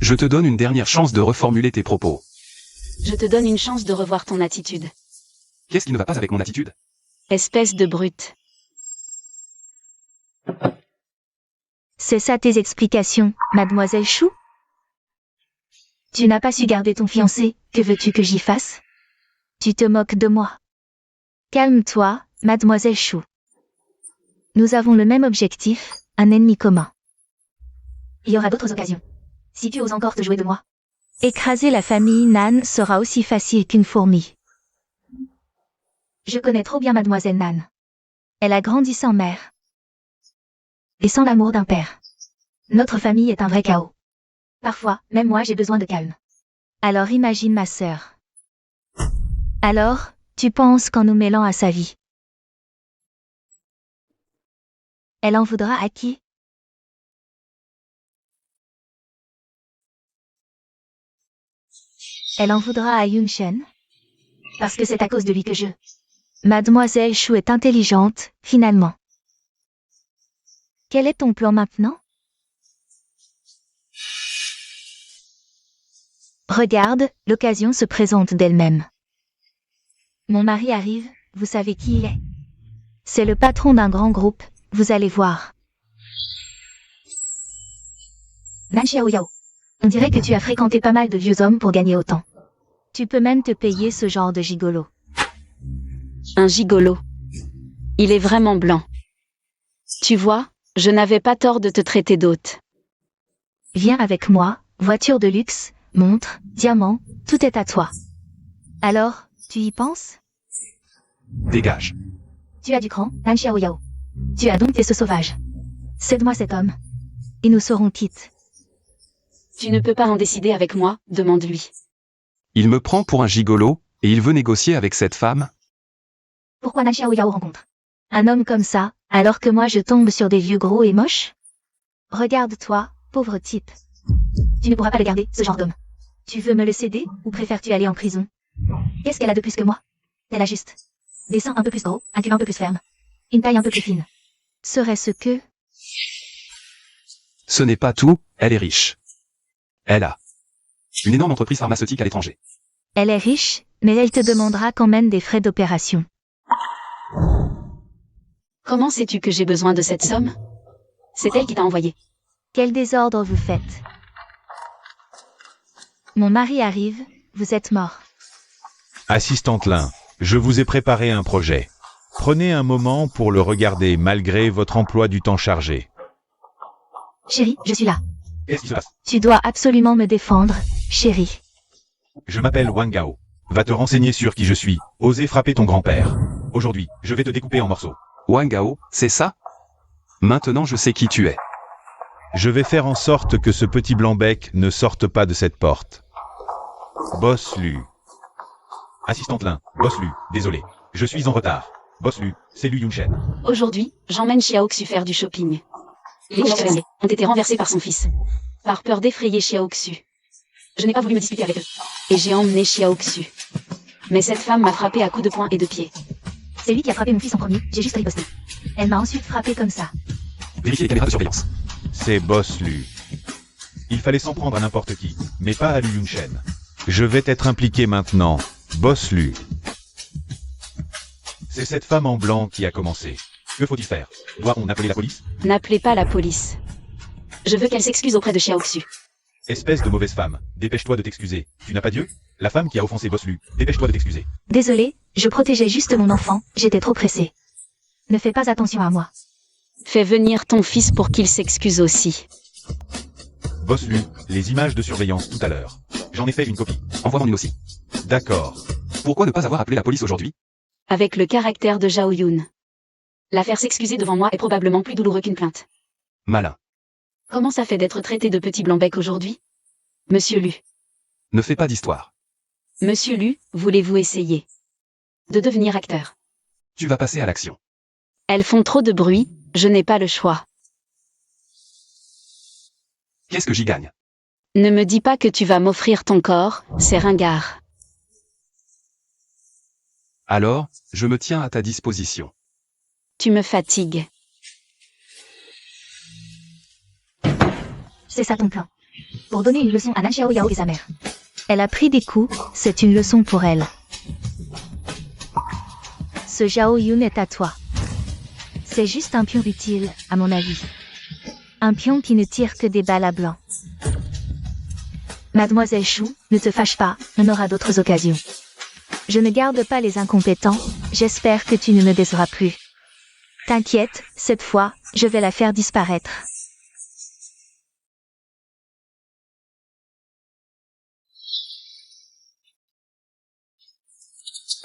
Je te donne une dernière chance de reformuler tes propos. Je te donne une chance de revoir ton attitude. Qu'est-ce qui ne va pas avec mon attitude? Espèce de brute. C'est ça tes explications, mademoiselle Chou? Tu n'as pas su garder ton fiancé, que veux-tu que j'y fasse? Tu te moques de moi. Calme-toi, mademoiselle Chou. Nous avons le même objectif, un ennemi commun. Il y aura d'autres occasions. Si tu oses encore te jouer de moi. Écraser la famille Nan sera aussi facile qu'une fourmi. Je connais trop bien mademoiselle Nan. Elle a grandi sans mère. Et sans l'amour d'un père. Notre famille est un vrai chaos. Parfois, même moi j'ai besoin de calme. Alors imagine ma sœur. Alors, tu penses qu'en nous mêlant à sa vie, elle en voudra à qui? Elle en voudra à Yun Shen? Parce que c'est à cause de lui que je... Mademoiselle Chou est intelligente, finalement. Quel est ton plan maintenant? Regarde, l'occasion se présente d'elle-même. Mon mari arrive, vous savez qui il est? C'est le patron d'un grand groupe, vous allez voir. Nan Xiaoyao. On dirait que tu as fréquenté pas mal de vieux hommes pour gagner autant. Tu peux même te payer ce genre de gigolo. Un gigolo. Il est vraiment blanc. Tu vois, je n'avais pas tort de te traiter d'hôte. Viens avec moi, voiture de luxe, montre, diamant, tout est à toi. Alors, tu y penses? Dégage. Tu as du cran, Nan Xiaoyao. Tu as donc ce sauvage. Cède-moi cet homme. Et nous serons quittes. Tu ne peux pas en décider avec moi, demande-lui. Il me prend pour un gigolo, et il veut négocier avec cette femme? Pourquoi Nan Xiaoyao rencontre un homme comme ça, alors que moi je tombe sur des vieux gros et moches? Regarde-toi, pauvre type. Tu ne pourras pas le garder, ce genre d'homme. Tu veux me le céder, ou préfères-tu aller en prison? Qu'est-ce qu'elle a de plus que moi? Elle a juste des seins un peu plus gros, un cul un peu plus ferme, une taille un peu plus fine. Serait-ce que... Ce n'est pas tout, elle est riche. Elle a une énorme entreprise pharmaceutique à l'étranger. Elle est riche, mais elle te demandera quand même des frais d'opération. Comment sais-tu que j'ai besoin de cette somme? C'est elle qui t'a envoyé. Quel désordre vous faites? Mon mari arrive, vous êtes mort. Assistante Lin, je vous ai préparé un projet. Prenez un moment pour le regarder malgré votre emploi du temps chargé. Chérie, je suis là. Qu'est-ce qui se passe? Tu dois absolument me défendre, chérie. Je m'appelle Wang Gao. Va te renseigner sur qui je suis. Osez frapper ton grand-père. Aujourd'hui, je vais te découper en morceaux. Wang Gao, c'est ça? Maintenant je sais qui tu es. Je vais faire en sorte que ce petit blanc-bec ne sorte pas de cette porte. Boss Lu. Assistante Lin, Boss Lu, désolé. Je suis en retard. Boss Lu, c'est Lu Yunshen. Aujourd'hui, j'emmène Xiaoxu faire du shopping. Les chevaliers ont été renversés par son fils. Par peur d'effrayer Xiaoxu. Je n'ai pas voulu me disputer avec eux. Et j'ai emmené Xiaoxu. Mais cette femme m'a frappé à coups de poing et de pied. C'est lui qui a frappé mon fils en premier, j'ai juste riposté. Elle m'a ensuite frappé comme ça. Vérifiez les caméras de surveillance. C'est Boss Lu. Il fallait s'en prendre à n'importe qui, mais pas à Lu Yunshen. Je vais être impliqué maintenant. Boss Lu. C'est cette femme en blanc qui a commencé. Que faut-il faire? Doit-on appeler la police? N'appelez pas la police. Je veux qu'elle s'excuse auprès de Xiaoxu. Espèce de mauvaise femme, dépêche-toi de t'excuser. Tu n'as pas Dieu? La femme qui a offensé Boss Lu, dépêche-toi de t'excuser. Désolée, je protégeais juste mon enfant, j'étais trop pressée. Ne fais pas attention à moi. Fais venir ton fils pour qu'il s'excuse aussi. Boss Lu, les images de surveillance tout à l'heure. J'en ai fait une copie. Envoie-moi une aussi. D'accord. Pourquoi ne pas avoir appelé la police aujourd'hui? Avec le caractère de Zhao Yun. La faire s'excuser devant moi est probablement plus douloureux qu'une plainte. Malin. Comment ça fait d'être traité de petit blanc-bec aujourd'hui? Monsieur Lu. Ne fais pas d'histoire. Monsieur Lu, voulez-vous essayer de devenir acteur? Tu vas passer à l'action. Elles font trop de bruit, je n'ai pas le choix. Qu'est-ce que j'y gagne? Ne me dis pas que tu vas m'offrir ton corps, c'est ringard. Alors, je me tiens à ta disposition. Tu me fatigues. C'est ça ton plan. Pour donner une leçon à Nan Xiaoyao et sa mère. Elle a pris des coups, c'est une leçon pour elle. Ce Zhao Yun est à toi. C'est juste un pion utile, à mon avis. Un pion qui ne tire que des balles à blanc. Mademoiselle Chou, ne te fâche pas, on aura d'autres occasions. Je ne garde pas les incompétents, j'espère que tu ne me décevras plus. T'inquiète, cette fois, je vais la faire disparaître.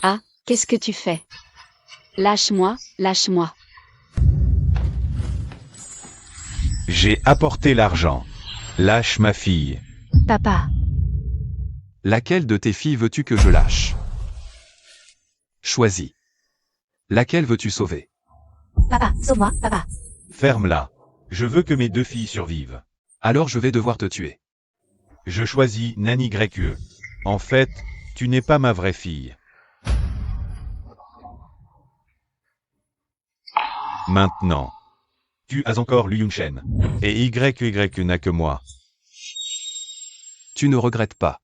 Ah, qu'est-ce que tu fais? Lâche-moi, lâche-moi. J'ai apporté l'argent. Lâche ma fille. Papa, Laquelle de tes filles veux-tu que je lâche? Choisis. Laquelle veux-tu sauver? papa, sauve-moi, papa. Ferme-la. Je veux que mes 2 filles survivent. Alors je vais devoir te tuer. Je choisis Nani Grecue. En fait, tu n'es pas ma vraie fille. Maintenant. Tu as encore Liu Yunshen. Et YY n'a que moi. Tu ne regrettes pas.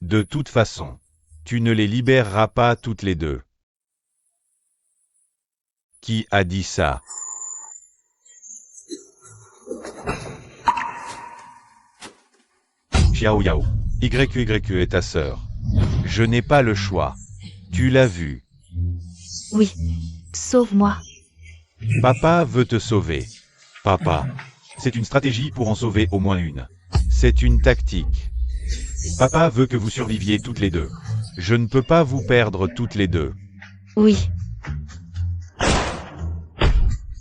De toute façon, tu ne les libéreras pas toutes les 2. Qui a dit ça? Xiao Yao. YY est ta sœur. Je n'ai pas le choix. Tu l'as vu. Oui. Sauve-moi. Papa veut te sauver. Papa. C'est une stratégie pour en sauver au moins une. C'est une tactique. Papa veut que vous surviviez toutes les 2. Je ne peux pas vous perdre toutes les 2. Oui.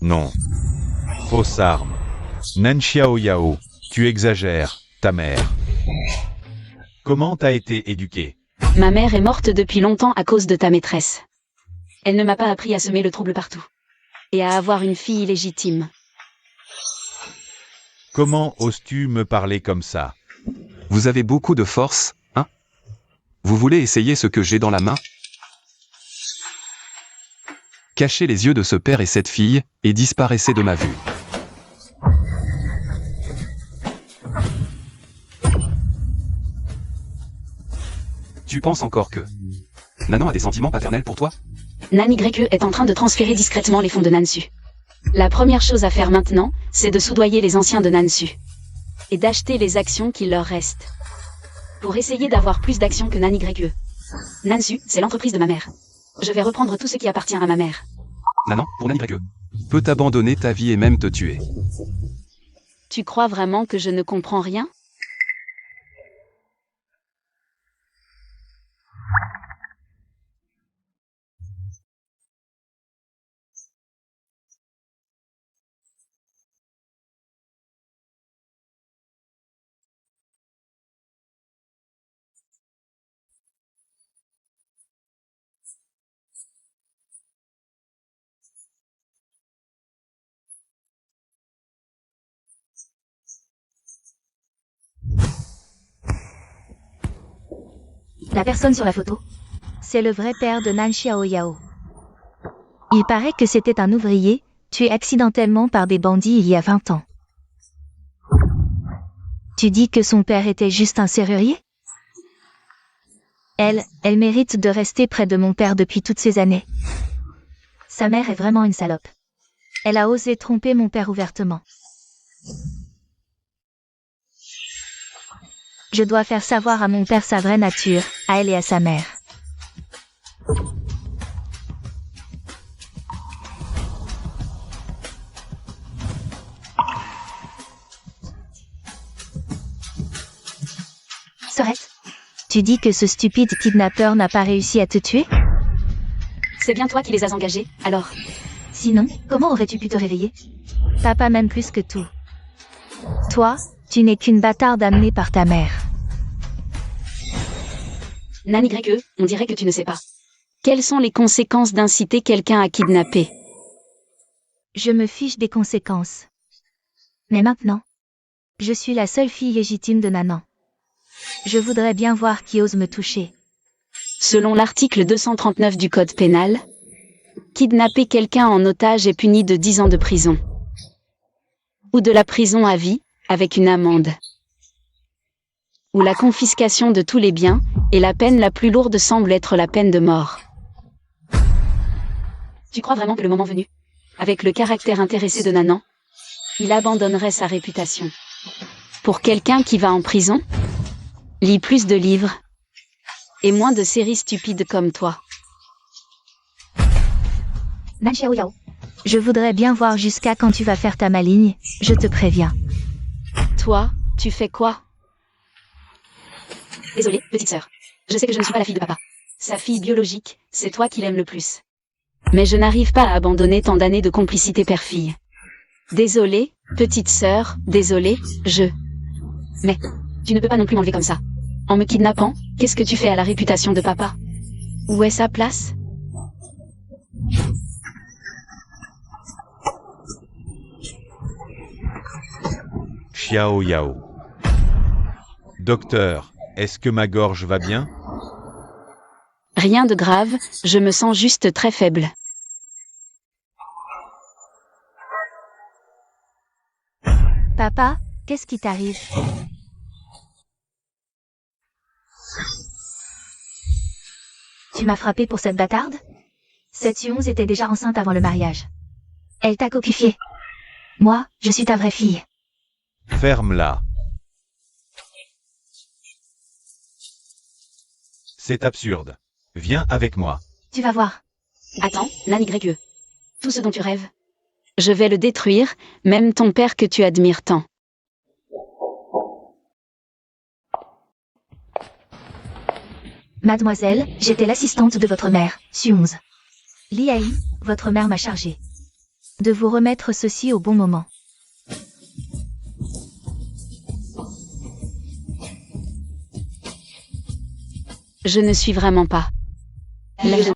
Non. Fausse arme. Nan Xiao Yao, tu exagères, ta mère. Comment t'as été éduquée? Ma mère est morte depuis longtemps à cause de ta maîtresse. Elle ne m'a pas appris à semer le trouble partout. Et à avoir une fille illégitime. Comment oses-tu me parler comme ça? Vous avez beaucoup de force, hein? Vous voulez essayer ce que j'ai dans la main? Cachez les yeux de ce père et cette fille, et disparaissez de ma vue. Tu penses encore que Nanan a des sentiments paternels pour toi? Nani Grecue est en train de transférer discrètement les fonds de Nansu. La première chose à faire maintenant, c'est de soudoyer les anciens de Nansu. Et d'acheter les actions qu'il leur reste. Pour essayer d'avoir plus d'actions que Nani Grecue. Nansu, c'est l'entreprise de ma mère. Je vais reprendre tout ce qui appartient à ma mère. Nanan, pour Nani Grecue, peut abandonner ta vie et même te tuer. Tu crois vraiment que je ne comprends rien? La personne sur la photo, c'est le vrai père de Nan Xiaoyao. Il paraît que c'était un ouvrier, tué accidentellement par des bandits il y a 20 ans. Tu dis que son père était juste un serrurier? Elle mérite de rester près de mon père depuis toutes ces années. Sa mère est vraiment une salope. Elle a osé tromper mon père ouvertement. Je dois faire savoir à mon père sa vraie nature, à elle et à sa mère. Tu dis que ce stupide kidnappeur n'a pas réussi à te tuer? C'est bien toi qui les as engagés, alors. Sinon, comment aurais-tu pu te réveiller? Papa m'aime plus que tout. Toi, tu n'es qu'une bâtarde amenée par ta mère. Nan YE, on dirait que tu ne sais pas. Quelles sont les conséquences d'inciter quelqu'un à kidnapper? Je me fiche des conséquences. Mais maintenant, je suis la seule fille légitime de Nanan. Je voudrais bien voir qui ose me toucher. Selon l'article 239 du Code pénal, kidnapper quelqu'un en otage est puni de 10 ans de prison. Ou de la prison à vie, avec une amende. Ou la confiscation de tous les biens, et la peine la plus lourde semble être la peine de mort. Tu crois vraiment que le moment venu, avec le caractère intéressé de Nanan, il abandonnerait sa réputation? Pour quelqu'un qui va en prison, lis plus de livres, et moins de séries stupides comme toi. Nan Xiao Yao. Je voudrais bien voir jusqu'à quand tu vas faire ta maligne, je te préviens. Toi, tu fais quoi? Désolée, petite sœur. Je sais que je ne suis pas la fille de papa. Sa fille biologique, c'est toi qui l'aimes le plus. Mais je n'arrive pas à abandonner tant d'années de complicité père-fille. Désolée, petite sœur, désolée, Mais, tu ne peux pas non plus m'enlever comme ça. En me kidnappant, qu'est-ce que tu fais à la réputation de papa? Où est sa place? Xiao Yao. Docteur, est-ce que ma gorge va bien? Rien de grave, je me sens juste très faible. Papa, qu'est-ce qui t'arrive? Tu m'as frappé pour cette bâtarde? Cette Sionze était déjà enceinte avant le mariage. Elle t'a coquifié. Moi, je suis ta vraie fille. Ferme-la. C'est absurde. Viens avec moi. Tu vas voir. Attends, Nan YE. Tout ce dont tu rêves. Je vais le détruire, même ton père que tu admires tant. Mademoiselle, j'étais l'assistante de votre mère, Sionze. Liaï, votre mère m'a chargée de vous remettre ceci au bon moment. Je ne suis vraiment pas.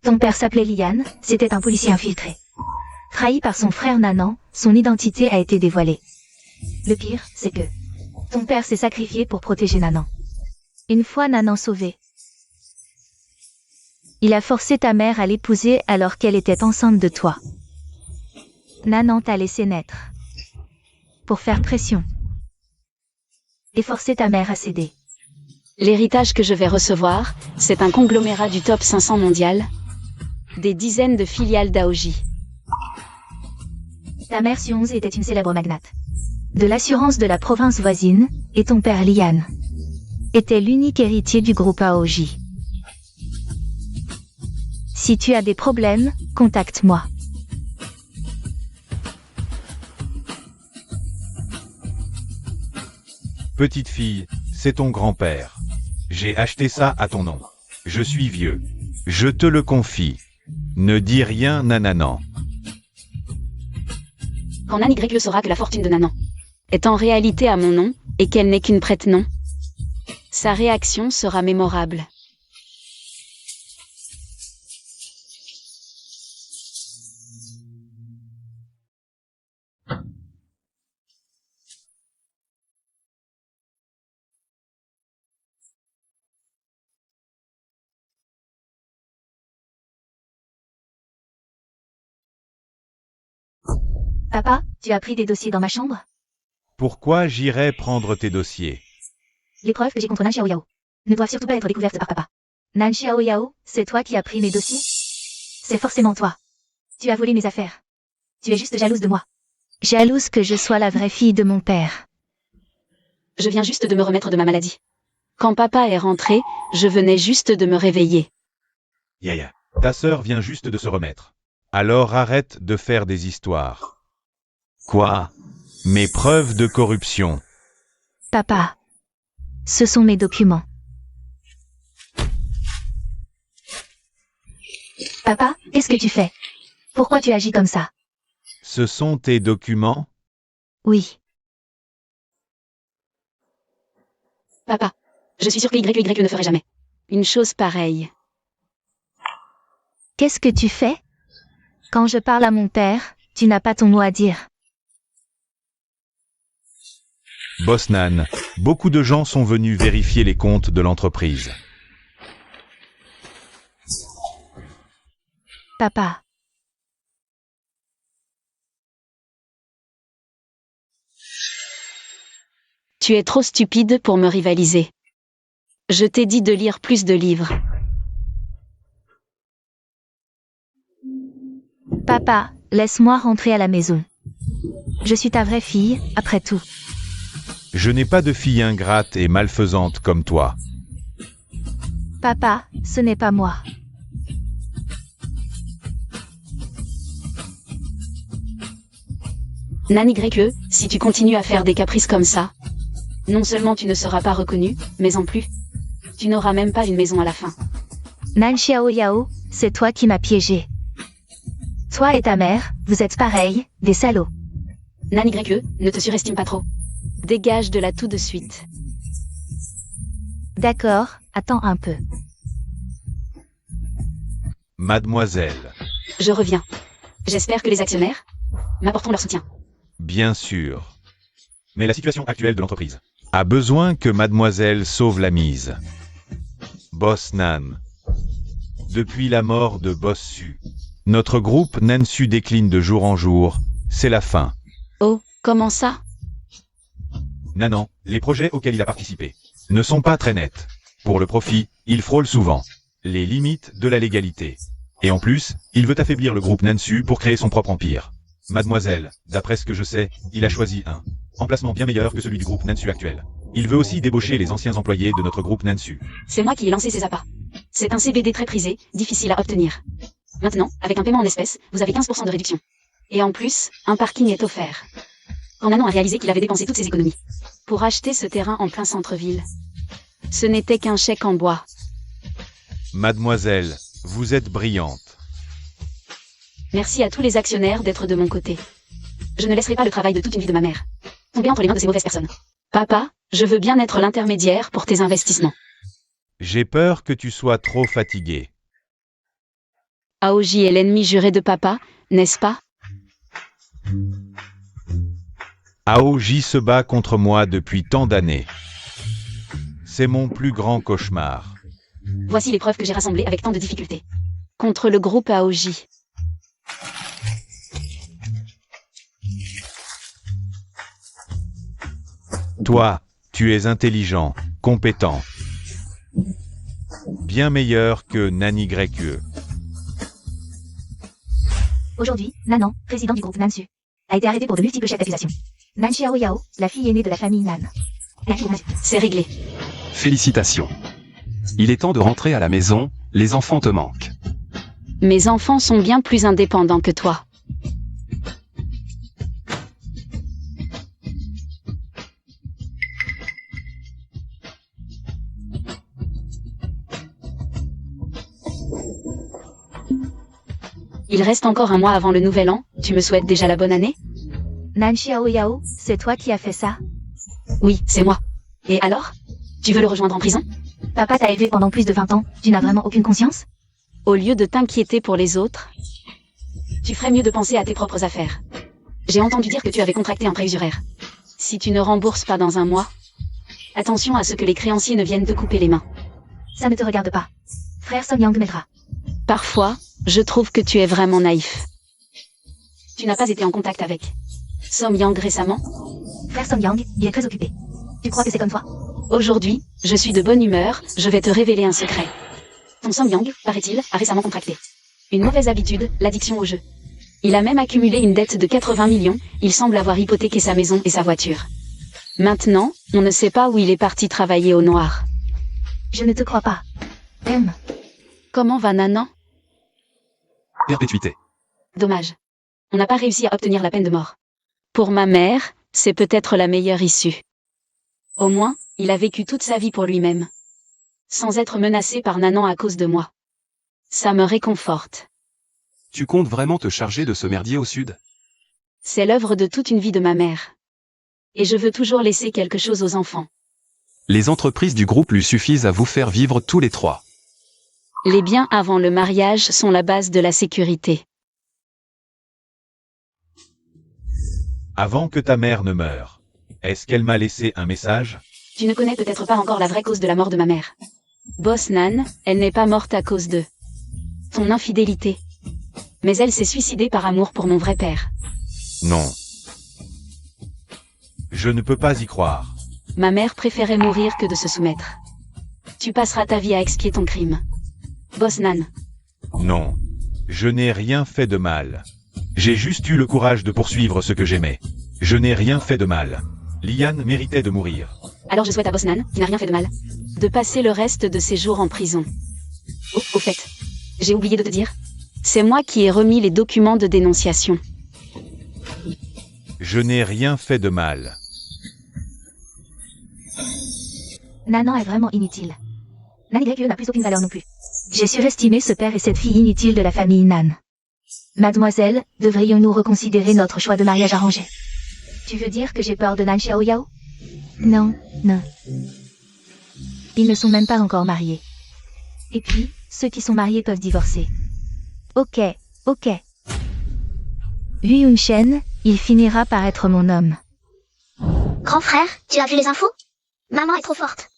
Ton père s'appelait Lian, c'était un policier infiltré. Trahi par son frère Nanan, son identité a été dévoilée. Le pire, c'est que ton père s'est sacrifié pour protéger Nanan. Une fois Nanan sauvée, il a forcé ta mère à l'épouser alors qu'elle était enceinte de toi. Nanan t'a laissé naître. Pour faire pression. Et forcer ta mère à céder. L'héritage que je vais recevoir, c'est un conglomérat du top 500 mondial. Des dizaines de filiales d'Aoji. Ta mère Sionze était une célèbre magnate de l'assurance de la province voisine, et ton père Lian était l'unique héritier du groupe Aoji. Si tu as des problèmes, contacte-moi. Petite fille, c'est ton grand-père. J'ai acheté ça à ton nom. Je suis vieux. Je te le confie. Ne dis rien, Nananan. Quand Nan YE saura que la fortune de Nanan est en réalité à mon nom, et qu'elle n'est qu'une prête-nom, sa réaction sera mémorable. Papa, tu as pris des dossiers dans ma chambre? Pourquoi j'irais prendre tes dossiers? Les preuves que j'ai contre Nan Xiao Yao ne doivent surtout pas être découvertes par papa. Nan Xiao Yao, c'est toi qui as pris mes dossiers? C'est forcément toi. Tu as volé mes affaires. Tu es juste jalouse de moi. Jalouse que je sois la vraie fille de mon père. Je viens juste de me remettre de ma maladie. Quand papa est rentré, je venais juste de me réveiller. Yaya, ta sœur vient juste de se remettre. Alors arrête de faire des histoires. Quoi? Mes preuves de corruption. Papa. Ce sont mes documents. Papa, qu'est-ce que tu fais? Pourquoi tu agis comme ça? Ce sont tes documents? Oui. Papa, je suis sûr que YY ne ferait jamais une chose pareille. Qu'est-ce que tu fais? Quand je parle à mon père, tu n'as pas ton mot à dire. Boss Nan, beaucoup de gens sont venus vérifier les comptes de l'entreprise. Papa. Tu es trop stupide pour me rivaliser. Je t'ai dit de lire plus de livres. Papa, laisse-moi rentrer à la maison. Je suis ta vraie fille, après tout. Je n'ai pas de fille ingrate et malfaisante comme toi. Papa, ce n'est pas moi. Nan YE, si tu continues à faire des caprices comme ça, non seulement tu ne seras pas reconnu, mais en plus, tu n'auras même pas une maison à la fin. Nan Xiao Yao, c'est toi qui m'as piégé. Toi et ta mère, vous êtes pareils, des salauds. Nan YE, ne te surestime pas trop. Dégage de là tout de suite. D'accord, attends un peu. Mademoiselle. Je reviens. J'espère que les actionnaires m'apporteront leur soutien. Bien sûr. Mais la situation actuelle de l'entreprise a besoin que mademoiselle sauve la mise. Boss Nan. Depuis la mort de Boss Su, notre groupe Nansu décline de jour en jour, c'est la fin. Oh, comment ça? Nanan, les projets auxquels il a participé ne sont pas très nets. Pour le profit, il frôle souvent les limites de la légalité. Et en plus, il veut affaiblir le groupe Nansu pour créer son propre empire. Mademoiselle, d'après ce que je sais, il a choisi un emplacement bien meilleur que celui du groupe Nansu actuel. Il veut aussi débaucher les anciens employés de notre groupe Nansu. C'est moi qui ai lancé ces appâts. C'est un CBD très prisé, difficile à obtenir. Maintenant, avec un paiement en espèces, vous avez 15% de réduction. Et en plus, un parking est offert. Quand Nanon a réalisé qu'il avait dépensé toutes ses économies pour acheter ce terrain en plein centre-ville, ce n'était qu'un chèque en bois. Mademoiselle, vous êtes brillante. Merci à tous les actionnaires d'être de mon côté. Je ne laisserai pas le travail de toute une vie de ma mère tomber entre les mains de ces mauvaises personnes. Papa, je veux bien être l'intermédiaire pour tes investissements. J'ai peur que tu sois trop fatigué. Aoji est l'ennemi juré de papa, n'est-ce pas? Aoji se bat contre moi depuis tant d'années. C'est mon plus grand cauchemar. Voici les preuves que j'ai rassemblées avec tant de difficultés. Contre le groupe Aoji. Toi, tu es intelligent, compétent. Bien meilleur que Nani YE. Aujourd'hui, Nanan, président du groupe Nansu, a été arrêté pour de multiples chefs d'accusation. Nan Xiao Yao, la fille aînée de la famille Nan. C'est réglé. Félicitations. Il est temps de rentrer à la maison, les enfants te manquent. Mes enfants sont bien plus indépendants que toi. Il reste encore un mois avant le nouvel an, tu me souhaites déjà la bonne année? Nan Xiao Yao, c'est toi qui as fait ça? Oui, c'est moi. Et alors? Tu veux le rejoindre en prison? Papa t'a élevé pendant plus de 20 ans, tu n'as vraiment aucune conscience? Au lieu de t'inquiéter pour les autres, tu ferais mieux de penser à tes propres affaires. J'ai entendu dire que tu avais contracté un prêt usuraire. Si tu ne rembourses pas dans un mois, attention à ce que les créanciers ne viennent te couper les mains. Ça ne te regarde pas. Frère Som Yang m'aidera. Parfois, je trouve que tu es vraiment naïf. Tu n'as pas été en contact avec Som Yang récemment? Frère Som Yang, il est très occupé. Tu crois que c'est comme toi? Aujourd'hui, je suis de bonne humeur, je vais te révéler un secret. Ton Som Yang, paraît-il, a récemment contracté une mauvaise habitude, l'addiction au jeu. Il a même accumulé une dette de 80 millions, il semble avoir hypothéqué sa maison et sa voiture. Maintenant, on ne sait pas où il est parti travailler au noir. Je ne te crois pas. M. Comment va Nanan? Perpétuité. Dommage. On n'a pas réussi à obtenir la peine de mort. Pour ma mère, c'est peut-être la meilleure issue. Au moins, il a vécu toute sa vie pour lui-même. Sans être menacé par Nanan à cause de moi. Ça me réconforte. Tu comptes vraiment te charger de ce merdier au sud? C'est l'œuvre de toute une vie de ma mère. Et je veux toujours laisser quelque chose aux enfants. Les entreprises du groupe lui suffisent à vous faire vivre tous les trois. Les biens avant le mariage sont la base de la sécurité. Avant que ta mère ne meure, est-ce qu'elle m'a laissé un message? Tu ne connais peut-être pas encore la vraie cause de la mort de ma mère. Boss Nan, elle n'est pas morte à cause de ton infidélité. Mais elle s'est suicidée par amour pour mon vrai père. Non. Je ne peux pas y croire. Ma mère préférait mourir que de se soumettre. Tu passeras ta vie à expier ton crime. Boss Nan. Non. Je n'ai rien fait de mal. J'ai juste eu le courage de poursuivre ce que j'aimais. Je n'ai rien fait de mal. Liane méritait de mourir. Alors je souhaite à Boss Nan, qui n'a rien fait de mal, de passer le reste de ses jours en prison. Oh, au fait, j'ai oublié de te dire. C'est moi qui ai remis les documents de dénonciation. Je n'ai rien fait de mal. Nanan est vraiment inutile. Nan Y n'a plus aucune valeur non plus. J'ai surestimé ce père et cette fille inutile de la famille Nan. Mademoiselle, devrions-nous reconsidérer notre choix de mariage arrangé? Tu veux dire que j'ai peur de Nan Xiaoyao? Non, non. Ils ne sont même pas encore mariés. Et puis, ceux qui sont mariés peuvent divorcer. Ok, ok. Yu Yunshen, il finira par être mon homme. Grand frère, tu as vu les infos? Maman est trop forte.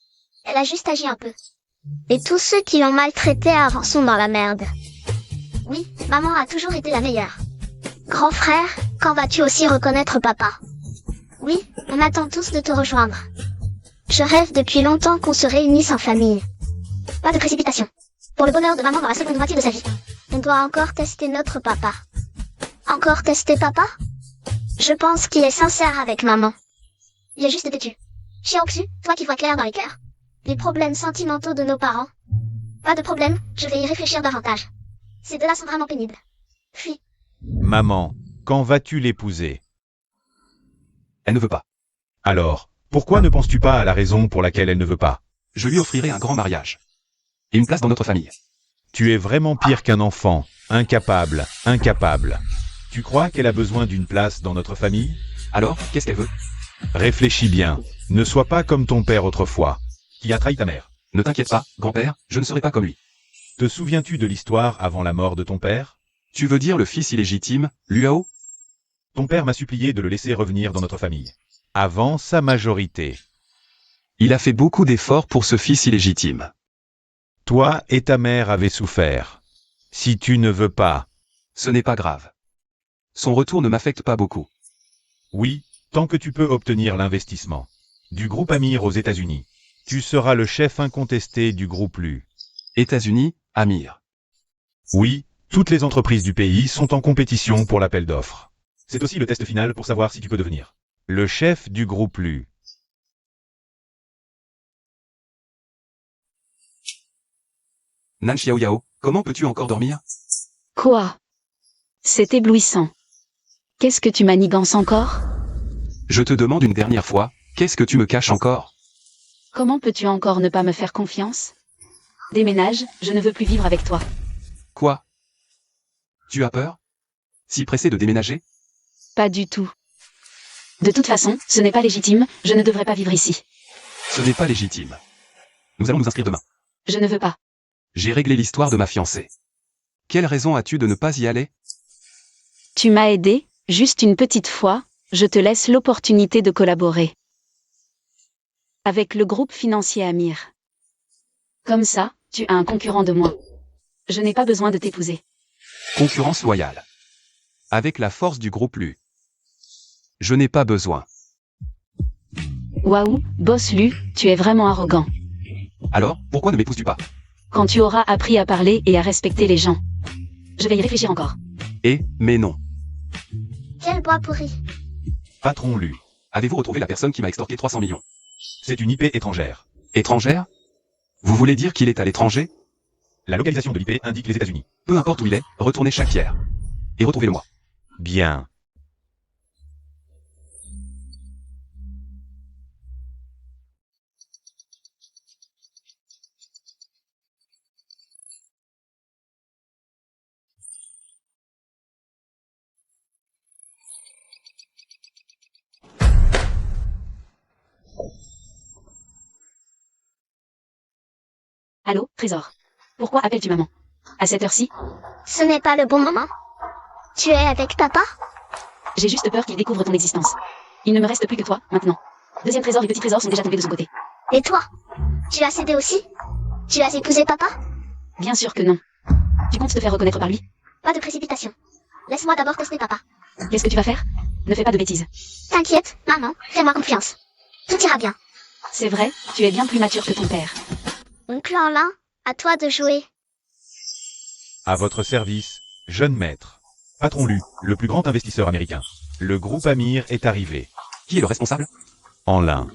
Elle a juste agi un peu. Et tous ceux qui l'ont maltraitée avant sont dans la merde. Oui, maman a toujours été la meilleure. Grand frère, quand vas-tu aussi reconnaître papa? Oui, on attend tous de te rejoindre. Je rêve depuis longtemps qu'on se réunisse en famille. Pas de précipitation. Pour le bonheur de maman dans la seconde moitié de sa vie. On doit encore tester notre papa. Encore tester papa? Je pense qu'il est sincère avec maman. Il est juste têtu. Xiaoxu, toi qui vois clair dans les cœurs. Les problèmes sentimentaux de nos parents. Pas de problème, je vais y réfléchir davantage. Ces deux-là sont vraiment pénibles. Puis, Maman, quand vas-tu l'épouser? Elle ne veut pas. Alors, pourquoi ne penses-tu pas à la raison pour laquelle elle ne veut pas? Je lui offrirai un grand mariage. Et une place dans notre famille. Tu es vraiment pire qu'un enfant. Incapable, incapable. Tu crois qu'elle a besoin d'une place dans notre famille? Alors, qu'est-ce qu'elle veut? Réfléchis bien. Ne sois pas comme ton père autrefois, qui a trahi ta mère. Ne t'inquiète pas, grand-père, je ne serai pas comme lui. Te souviens-tu de l'histoire avant la mort de ton père? Tu veux dire le fils illégitime, Luao? Ton père m'a supplié de le laisser revenir dans notre famille. Avant sa majorité. Il a fait beaucoup d'efforts pour ce fils illégitime. Toi et ta mère avez souffert. Si tu ne veux pas, Ce n'est pas grave. Son retour ne m'affecte pas beaucoup. oui, tant que tu peux obtenir l'investissement du groupe Amir aux États-Unis, tu seras le chef incontesté du groupe Lu. États-Unis, Amir. Oui, toutes les entreprises du pays sont en compétition pour l'appel d'offres. C'est aussi le test final pour savoir si tu peux devenir le chef du groupe Lu. Nan Xiaoyao, comment peux-tu encore dormir? Quoi? C'est éblouissant. Qu'est-ce que tu manigances encore? Je te demande une dernière fois, qu'est-ce que tu me caches encore? Comment peux-tu encore ne pas me faire confiance? Déménage, je ne veux plus vivre avec toi. Quoi? Tu as peur? Si pressé de déménager? Pas du tout. De toute façon, ce n'est pas légitime, je ne devrais pas vivre ici. Ce n'est pas légitime. Nous allons nous inscrire demain. Je ne veux pas. J'ai réglé l'histoire de ma fiancée. Quelle raison as-tu de ne pas y aller? Tu m'as aidé, juste une petite fois, je te laisse l'opportunité de collaborer. Avec le groupe financier Amir. Comme ça, tu as un concurrent de moins. Je n'ai pas besoin de t'épouser. Concurrence loyale. Avec la force du groupe Lu. Je n'ai pas besoin. Waouh, boss Lu, tu es vraiment arrogant. Alors, pourquoi ne m'épouses-tu pas? Quand tu auras appris à parler et à respecter les gens. Je vais y réfléchir encore. Mais non. quel bois pourri. Patron Lu. Avez-vous retrouvé la personne qui m'a extorqué 300 millions? C'est une IP étrangère. Étrangère? Vous voulez dire qu'il est à l'étranger? La localisation de l'IP indique les États-Unis. Peu importe où il est, retournez chaque hier. Et retrouvez-le-moi. Bien. Allô, Trésor. Pourquoi appelles-tu maman? À cette heure-ci? Ce n'est pas le bon moment. Tu es avec papa? J'ai juste peur qu'il découvre ton existence. Il ne me reste plus que toi, maintenant. Deuxième Trésor et Petit Trésor sont déjà tombés de son côté. Et toi? Tu as cédé aussi? Tu as épousé papa? Bien sûr que non. Tu comptes te faire reconnaître par lui? Pas de précipitation. Laisse-moi d'abord tester papa. Qu'est-ce que tu vas faire? Ne fais pas de bêtises. T'inquiète, maman, fais-moi confiance. Tout ira bien. C'est vrai, tu es bien plus mature que ton père. Oncle Orlin, à toi de jouer. À votre service, jeune maître. Patron Lu, le plus grand investisseur américain. Le groupe Amir est arrivé. Qui est le responsable? En l'un.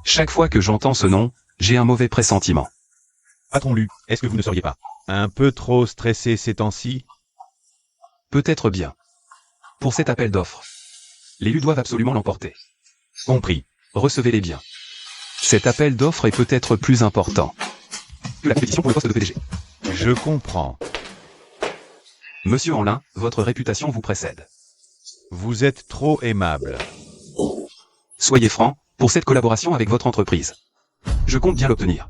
Chaque fois que j'entends ce nom, j'ai un mauvais pressentiment. Patron Lu, est-ce que vous ne seriez pas un peu trop stressé ces temps-ci? Peut-être bien. Pour cet appel d'offres. Les Lus doivent absolument l'emporter. Compris. Recevez-les bien. Cet appel d'offres est peut-être plus important que la compétition pour le poste de PDG. Je comprends. Monsieur Enlin, votre réputation vous précède. Vous êtes trop aimable. Soyez franc, pour cette collaboration avec votre entreprise. Je compte bien l'obtenir.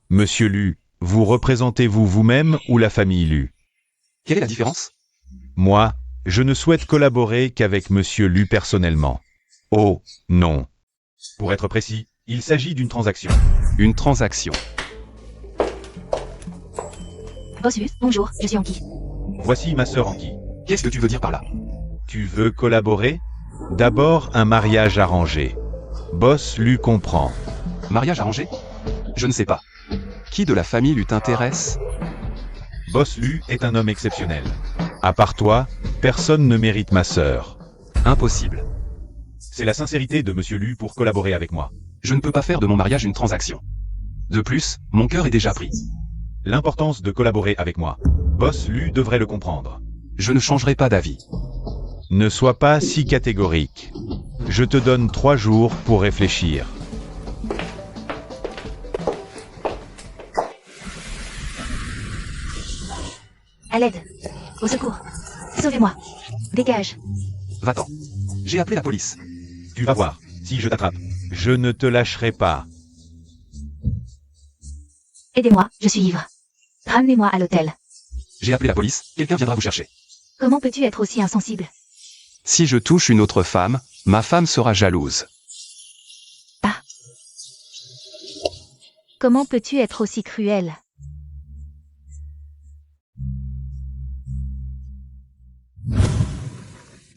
Monsieur Lu, vous représentez-vous vous-même ou la famille Lu? Quelle est la différence? Moi, je ne souhaite collaborer qu'avec Monsieur Lu personnellement. Oh, non. Pour être précis, il s'agit d'une transaction. Une transaction. Bossus, bonjour, je suis Anki. Voici ma sœur Anki. Qu'est-ce que tu veux dire par là? Tu veux collaborer? D'abord un mariage arrangé. Boss Lu comprend. Mariage arrangé? Je ne sais pas. Qui de la famille Lu t'intéresse? Boss Lu est un homme exceptionnel. À part toi, personne ne mérite ma sœur. Impossible. C'est la sincérité de Monsieur Lu pour collaborer avec moi. Je ne peux pas faire de mon mariage une transaction. De plus, mon cœur est déjà pris. L'importance de collaborer avec moi. Boss Lu devrait le comprendre. Je ne changerai pas d'avis. Ne sois pas si catégorique. Je te donne 3 jours pour réfléchir. À l'aide. Au secours. Sauvez-moi. Dégage. Va-t'en. J'ai appelé la police. Tu vas voir, si je t'attrape. Je ne te lâcherai pas. Aidez-moi, je suis ivre. Ramenez-moi à l'hôtel. J'ai appelé la police, quelqu'un viendra vous chercher. Comment peux-tu être aussi insensible? Si je touche une autre femme, ma femme sera jalouse. Comment peux-tu être aussi cruel?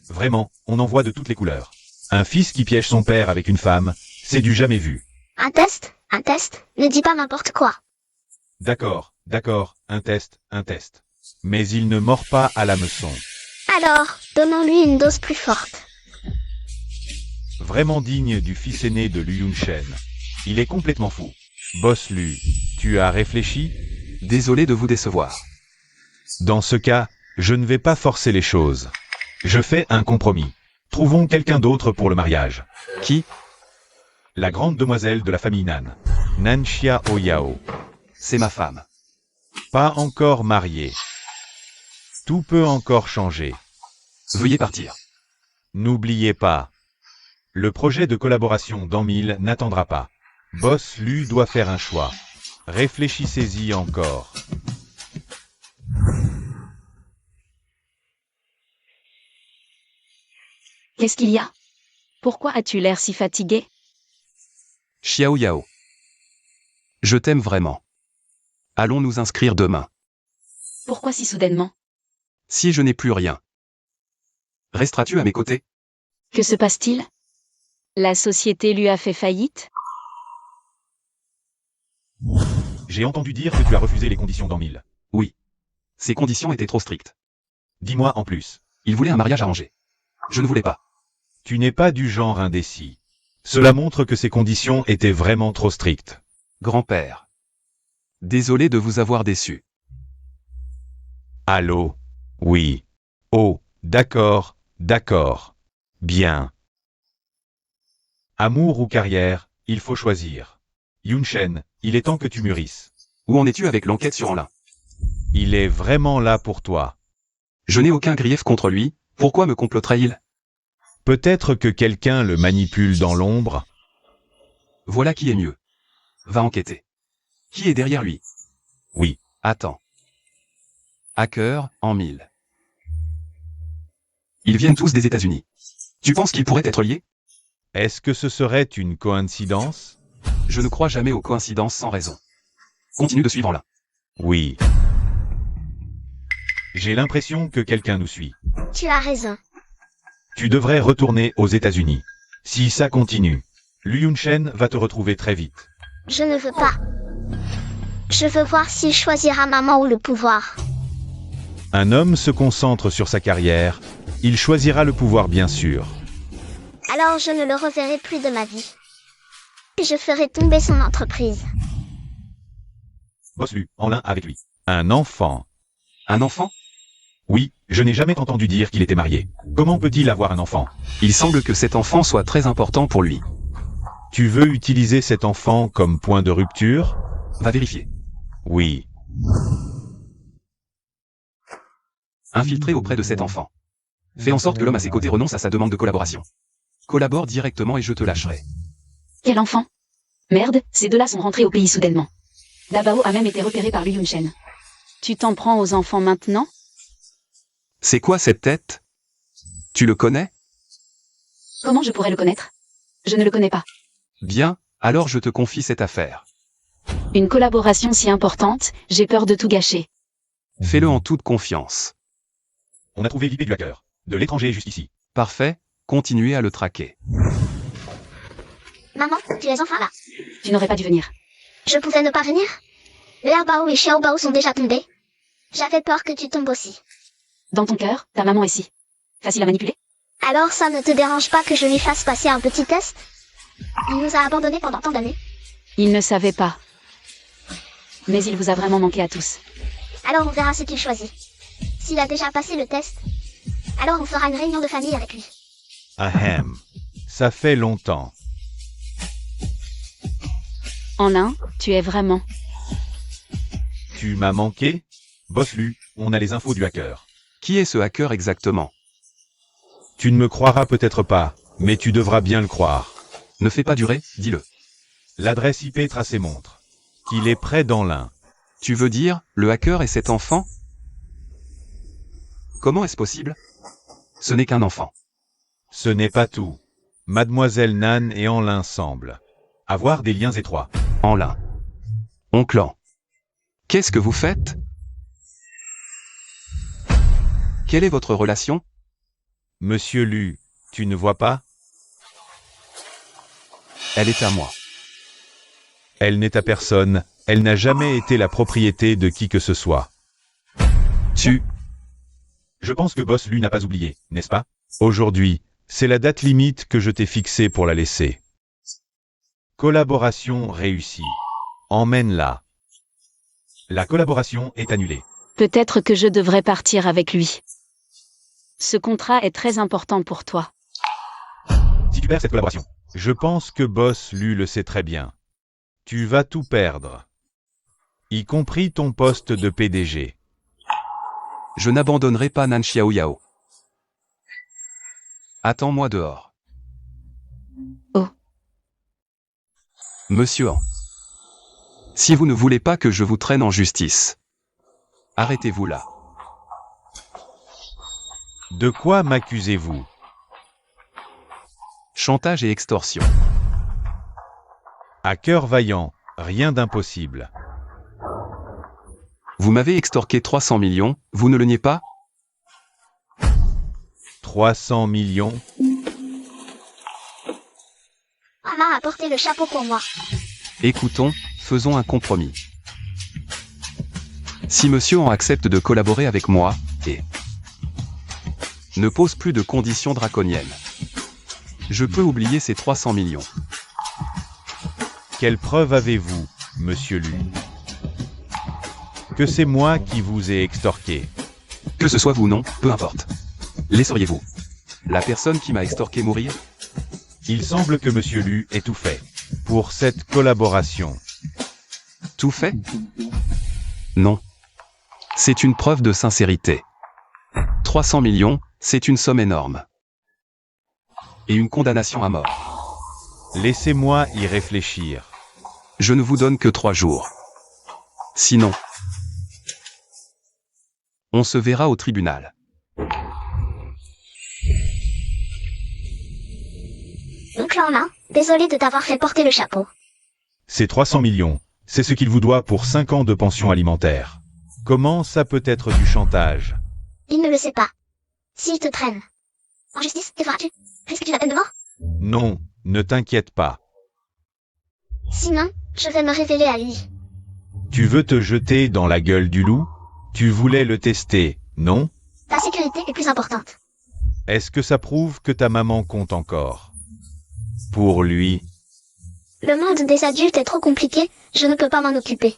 Vraiment, on en voit de toutes les couleurs. Un fils qui piège son père avec une femme, c'est du jamais vu. Un test? Un test? Ne dis pas n'importe quoi. D'accord, un test. Mais il ne mord pas à l'hameçon. Alors, donnons-lui une dose plus forte. Vraiment digne du fils aîné de Lu Yunshen. Il est complètement fou. Boss Lu, tu as réfléchi? Désolé de vous décevoir. Dans ce cas, je ne vais pas forcer les choses. Je fais un compromis. Trouvons quelqu'un d'autre pour le mariage. Qui? La grande demoiselle de la famille Nan. Nan Xia Oyao. C'est ma femme. Pas encore mariée. Tout peut encore changer. Veuillez partir. N'oubliez pas. Le projet de collaboration d'An-Mil n'attendra pas. Boss Lu doit faire un choix. Réfléchissez-y encore. Qu'est-ce qu'il y a? Pourquoi as-tu l'air si fatigué? Xiao Yao. Je t'aime vraiment. Allons nous inscrire demain. Pourquoi si soudainement? Si je n'ai plus rien, resteras-tu à mes côtés? Que se passe-t-il? La société lui a fait faillite? J'ai entendu dire que tu as refusé les conditions d'An-Mil. Oui. Ces conditions étaient trop strictes. Dis-moi en plus. Il voulait un mariage arrangé. Je ne voulais pas. Tu n'es pas du genre indécis. Cela montre que ces conditions étaient vraiment trop strictes. Grand-père. Désolé de vous avoir déçu. Allô? Oui. Oh, d'accord. Bien. Amour ou carrière, il faut choisir. Yunshen, il est temps que tu mûrisses. Où en es-tu avec l'enquête sur Enlin? Il est vraiment là pour toi. Je n'ai aucun grief contre lui, pourquoi me comploterait-il? Peut-être que quelqu'un le manipule dans l'ombre. Voilà qui est mieux. Va enquêter. Qui est derrière lui? Oui. Attends. Hacker, en 1000. Ils viennent tous des États-Unis. Tu penses qu'ils pourraient être liés? Est-ce que ce serait une coïncidence? Je ne crois jamais aux coïncidences sans raison. Continue de suivre là. Oui. J'ai l'impression que quelqu'un nous suit. Tu as raison. Tu devrais retourner aux États-Unis. Si ça continue, Liu Yunshen va te retrouver très vite. Je ne veux pas. Je veux voir s'il choisira maman ou le pouvoir. Un homme se concentre sur sa carrière, il choisira le pouvoir bien sûr. Alors je ne le reverrai plus de ma vie. Et je ferai tomber son entreprise. Boss Lu, en l'un avec lui. Un enfant. Un enfant? Oui, je n'ai jamais entendu dire qu'il était marié. Comment peut-il avoir un enfant? Il semble que cet enfant soit très important pour lui. Tu veux utiliser cet enfant comme point de rupture? Va vérifier. Oui. Infiltré auprès de cet enfant. Fais en sorte que l'homme à ses côtés renonce à sa demande de collaboration. Collabore directement et je te lâcherai. Quel enfant? Merde, ces deux-là sont rentrés au pays soudainement. Dabao a même été repéré par Liu Yunshen. Tu t'en prends aux enfants maintenant? C'est quoi cette tête? Tu le connais? Comment je pourrais le connaître? Je ne le connais pas. Bien, alors je te confie cette affaire. Une collaboration si importante, j'ai peur de tout gâcher. Fais-le en toute confiance. On a trouvé l'IP du hacker. De l'étranger juste ici. Parfait, continuez à le traquer. Maman, tu es enfin là. Tu n'aurais pas dû venir. Je pouvais ne pas venir. Liao Bao et Xiao Bao sont déjà tombés. J'avais peur que tu tombes aussi. Dans ton cœur, ta maman est si facile à manipuler? Alors ça ne te dérange pas que je lui fasse passer un petit test? Il nous a abandonnés pendant tant d'années. Il ne savait pas. Mais il vous a vraiment manqué à tous. Alors on verra ce qu'il choisit. S'il a déjà passé le test, alors on fera une réunion de famille avec lui. Ahem. Ça fait longtemps. En l'un, tu es vraiment. Tu m'as manqué? Boss Lu, on a les infos du hacker. Qui est ce hacker exactement? Tu ne me croiras peut-être pas, mais tu devras bien le croire. Ne fais pas durer, dis-le. L'adresse IP tracée montre qu'il est près dans l'un. Tu veux dire, le hacker est cet enfant? Comment est-ce possible? Ce n'est qu'un enfant. Ce n'est pas tout. Mademoiselle Nan et Anlin semblent avoir des liens étroits. En l'un. Onclan. Qu'est-ce que vous faites? Quelle est votre relation? Monsieur Lu, tu ne vois pas? Elle est à moi. Elle n'est à personne, elle n'a jamais été la propriété de qui que ce soit. Je pense que Boss Lu n'a pas oublié, n'est-ce pas? Aujourd'hui, c'est la date limite que je t'ai fixée pour la laisser. Collaboration réussie. Emmène-la. La collaboration est annulée. Peut-être que je devrais partir avec lui. Ce contrat est très important pour toi. Si tu perds cette collaboration, je pense que Boss Lu le sait très bien. Tu vas tout perdre. Y compris ton poste de PDG. Je n'abandonnerai pas Nan Xiaoyao. Attends-moi dehors. Oh. Monsieur Han. Si vous ne voulez pas que je vous traîne en justice, arrêtez-vous là. De quoi m'accusez-vous? Chantage et extorsion. À cœur vaillant, rien d'impossible. Vous m'avez extorqué 300 millions, vous ne le niez pas? 300 millions? Maman a porté le chapeau pour moi. Écoutons, faisons un compromis. Si Monsieur Han accepte de collaborer avec moi, et ne pose plus de conditions draconiennes, je peux oublier ces 300 millions. Quelle preuve avez-vous, monsieur Lu? Que c'est moi qui vous ai extorqué. Que ce soit vous ou non, peu importe. Laisseriez-vous la personne qui m'a extorqué mourir? Il semble que monsieur Lu ait tout fait pour cette collaboration. Tout fait? Non. C'est une preuve de sincérité. 300 millions, c'est une somme énorme. Et une condamnation à mort. Laissez-moi y réfléchir. Je ne vous donne que 3 jours. Sinon, on se verra au tribunal. Oncle en main, désolé de t'avoir fait porter le chapeau. C'est 300 millions. C'est ce qu'il vous doit pour 5 ans de pension alimentaire. Comment ça peut être du chantage? Il ne le sait pas. S'il te traîne en justice, que feras-tu? Risques-tu la peine de mort? Non, ne t'inquiète pas. Sinon, je vais me révéler à lui. Tu veux te jeter dans la gueule du loup? Tu voulais le tester, non? Ta sécurité est plus importante. Est-ce que ça prouve que ta maman compte encore? Pour lui, Le monde des adultes est trop compliqué, je ne peux pas m'en occuper.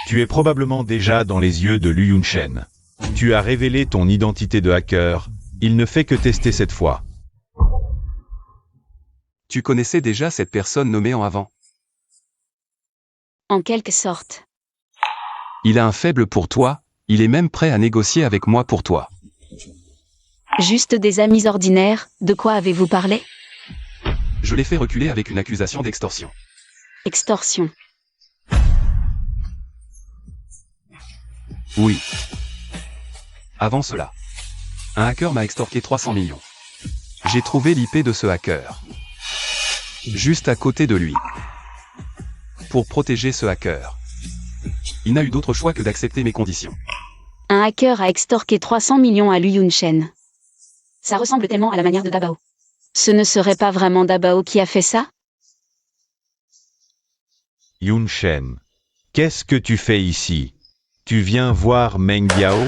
tu es probablement déjà dans les yeux de Liu Yunshen. Tu as révélé ton identité de hacker, il ne fait que tester cette fois. Tu connaissais déjà cette personne nommée en avant. En quelque sorte. Il a un faible pour toi, il est même prêt à négocier avec moi pour toi. Juste des amis ordinaires, de quoi avez-vous parlé? Je l'ai fait reculer avec une accusation d'extorsion. Extorsion. Oui. Avant cela, un hacker m'a extorqué 300 millions. J'ai trouvé l'IP de ce hacker. Juste à côté de lui. Pour protéger ce hacker. Il n'a eu d'autre choix que d'accepter mes conditions. Un hacker a extorqué 300 millions à Liu Yunshen. Ça ressemble tellement à la manière de Dabao. Ce ne serait pas vraiment Dabao qui a fait ça? Yunshen, qu'est-ce que tu fais ici? Tu viens voir Meng Yao?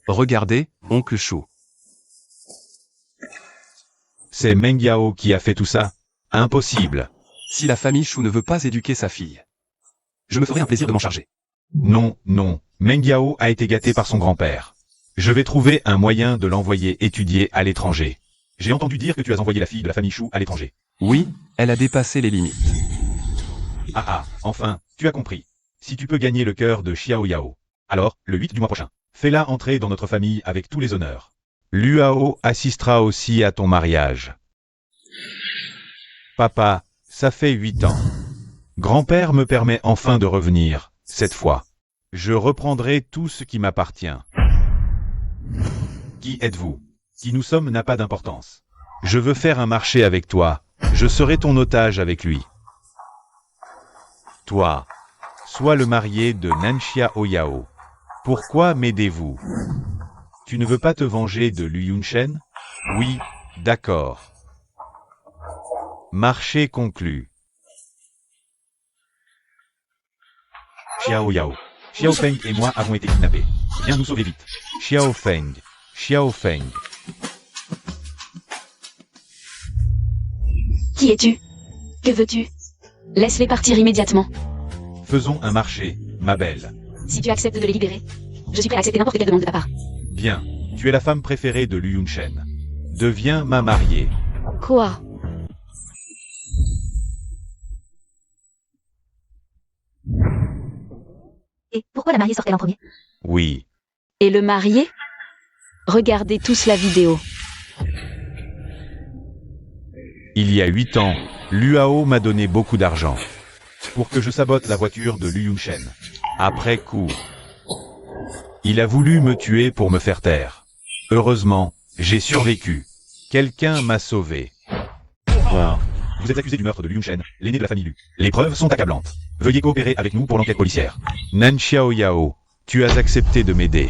Regardez, oncle Chou. C'est Meng Yao qui a fait tout ça? Impossible. Si la famille Chou ne veut pas éduquer sa fille, je me ferai un plaisir de m'en charger. Non, non, Meng Yao a été gâté par son grand-père. Je vais trouver un moyen de l'envoyer étudier à l'étranger. J'ai entendu dire que tu as envoyé la fille de la famille Chou à l'étranger. Oui, elle a dépassé les limites. Ah, enfin, tu as compris. Si tu peux gagner le cœur de Xiao Yao, alors, le 8 du mois prochain, fais-la entrer dans notre famille avec tous les honneurs. Luao assistera aussi à ton mariage. Papa, ça fait 8 ans. Grand-père me permet enfin de revenir, cette fois. Je reprendrai tout ce qui m'appartient. Qui êtes-vous? Qui nous sommes n'a pas d'importance. Je veux faire un marché avec toi. Je serai ton otage avec lui. Toi, sois le marié de Nanxia Oyao. Pourquoi m'aidez-vous? Tu ne veux pas te venger de Liu Yunshen? Oui, d'accord. Marché conclu. Xiao Yao. Xiao Feng et moi avons été kidnappés. Viens nous sauver vite. Xiao Feng. Xiao Feng. Qui es-tu? Que veux-tu? Laisse-les partir immédiatement. Faisons un marché, ma belle. Si tu acceptes de les libérer, je suis prêt à accepter n'importe quelle demande de ta part. Bien. Tu es la femme préférée de Liu Yunshen. Deviens ma mariée. Quoi? Et pourquoi la mariée sort-elle en premier? Oui. Et le marié? Regardez tous la vidéo. Il y a 8 ans, Luao m'a donné beaucoup d'argent. Pour que je sabote la voiture de Liu Yunshen. Après coup. Il a voulu me tuer pour me faire taire. Heureusement, j'ai survécu. Quelqu'un m'a sauvé. Vous êtes accusé du meurtre de Liu Yunshen, l'aîné de la famille Lu. Les preuves sont accablantes. Veuillez coopérer avec nous pour l'enquête policière. Nanxiao Yao, tu as accepté de m'aider.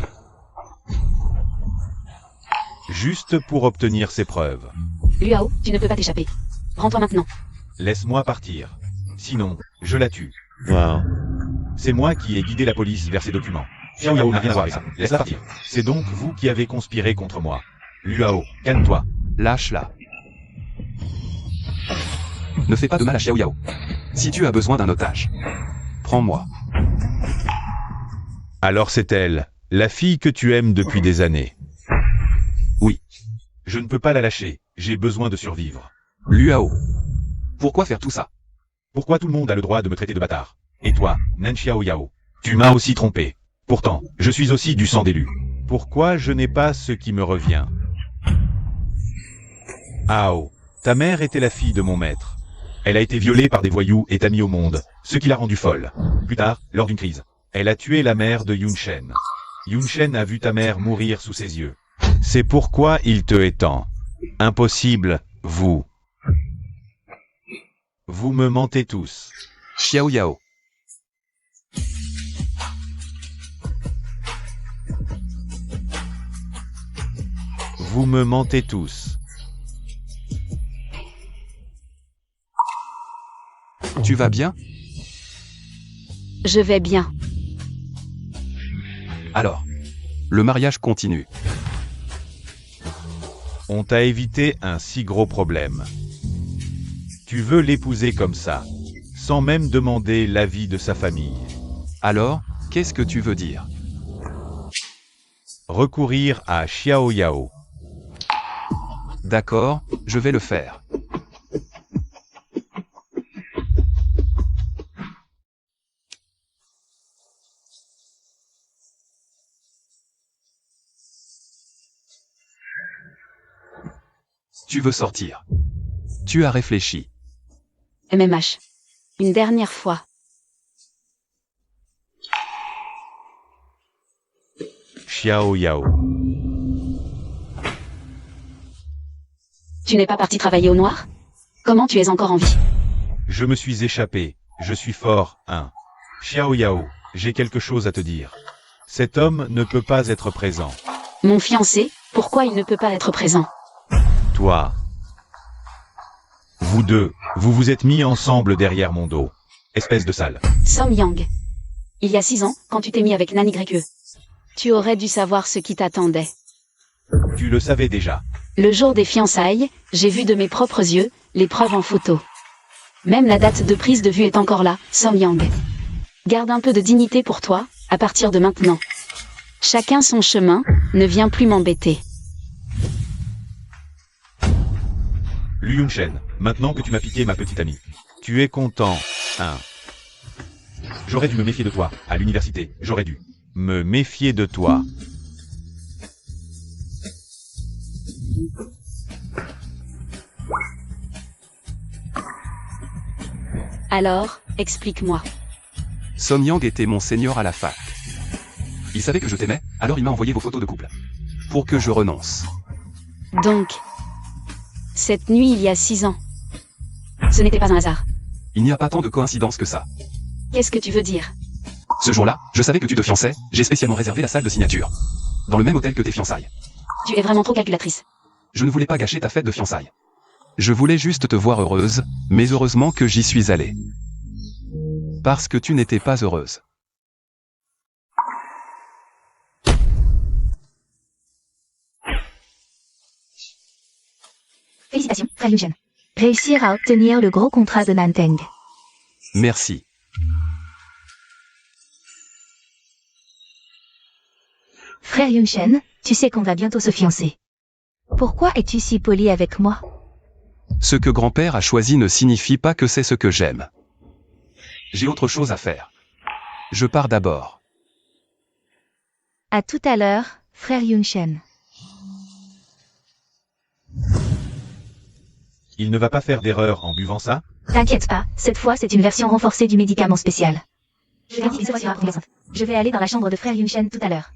Juste pour obtenir ces preuves. Luao, tu ne peux pas t'échapper. Rends-toi maintenant. Laisse-moi partir. Sinon, je la tue. C'est moi qui ai guidé la police vers ces documents. Xiao Yao n'a rien à voir avec ça. Laisse-la partir. C'est donc vous qui avez conspiré contre moi. Luao, calme-toi. Lâche-la. Ne fais pas de mal à Xiao Yao. Si tu as besoin d'un otage, prends-moi. Alors c'est elle, la fille que tu aimes depuis des années. Oui. Je ne peux pas la lâcher, j'ai besoin de survivre. Luao. Pourquoi faire tout ça? Pourquoi tout le monde a le droit de me traiter de bâtard? Et toi, Nanxiao Yao, tu m'as aussi trompé. Pourtant, je suis aussi du sang d'élu. Pourquoi je n'ai pas ce qui me revient? Ao, ta mère était la fille de mon maître. Elle a été violée par des voyous et t'a mis au monde, ce qui l'a rendue folle. Plus tard, lors d'une crise, elle a tué la mère de Yun Shen. Yun Shen a vu ta mère mourir sous ses yeux. C'est pourquoi il te étend. Impossible, vous. Vous me mentez tous. Xiao Yao. Vous me mentez tous. Tu vas bien? Je vais bien. Alors. Le mariage continue. On t'a évité un si gros problème. Tu veux l'épouser comme ça, sans même demander l'avis de sa famille. Alors, qu'est-ce que tu veux dire? Recourir à Xiao Yao. D'accord, je vais le faire. Tu veux sortir. Tu as réfléchi. MMH. Une dernière fois. Xiao Yao. Tu n'es pas parti travailler au noir? Comment tu es encore en vie? Je me suis échappé. Je suis fort, hein. Xiao Yao, j'ai quelque chose à te dire. Cet homme ne peut pas être présent. Mon fiancé, pourquoi il ne peut pas être présent? Toi. Vous deux, vous vous êtes mis ensemble derrière mon dos. Espèce de sale. Som Yang. Il y a 6 ans, quand tu t'es mis avec Nan YE. Tu aurais dû savoir ce qui t'attendait. Tu le savais déjà. Le jour des fiançailles, j'ai vu de mes propres yeux, les preuves en photo. Même la date de prise de vue est encore là, Som Yang. Garde un peu de dignité pour toi, à partir de maintenant. Chacun son chemin, ne viens plus m'embêter. Lu Yunshen, maintenant que tu m'as piqué ma petite amie. Tu es content, hein. J'aurais dû me méfier de toi, à l'université, j'aurais dû. Me méfier de toi. Alors, explique-moi. Som Yang était mon senior à la fac. Il savait que je t'aimais, alors il m'a envoyé vos photos de couple. Pour que je renonce. Donc, cette nuit il y a 6 ans. Ce n'était pas un hasard. Il n'y a pas tant de coïncidences que ça. Qu'est-ce que tu veux dire? Ce jour-là, je savais que tu te fiançais, j'ai spécialement réservé la salle de signature. Dans le même hôtel que tes fiançailles. Tu es vraiment trop calculatrice. Je ne voulais pas gâcher ta fête de fiançailles. Je voulais juste te voir heureuse, mais heureusement que j'y suis allé. Parce que tu n'étais pas heureuse. Félicitations, frère Yunshen. Réussir à obtenir le gros contrat de Nanteng. Merci. Frère Yunshen, tu sais qu'on va bientôt se fiancer. Pourquoi es-tu si poli avec moi? Ce que grand-père a choisi ne signifie pas que c'est ce que j'aime. J'ai autre chose à faire. Je pars d'abord. À tout à l'heure, frère Yunshen. Il ne va pas faire d'erreur en buvant ça? T'inquiète pas, cette fois c'est une version renforcée du médicament spécial. Je vais aller dans la chambre de frère Yunshen tout à l'heure.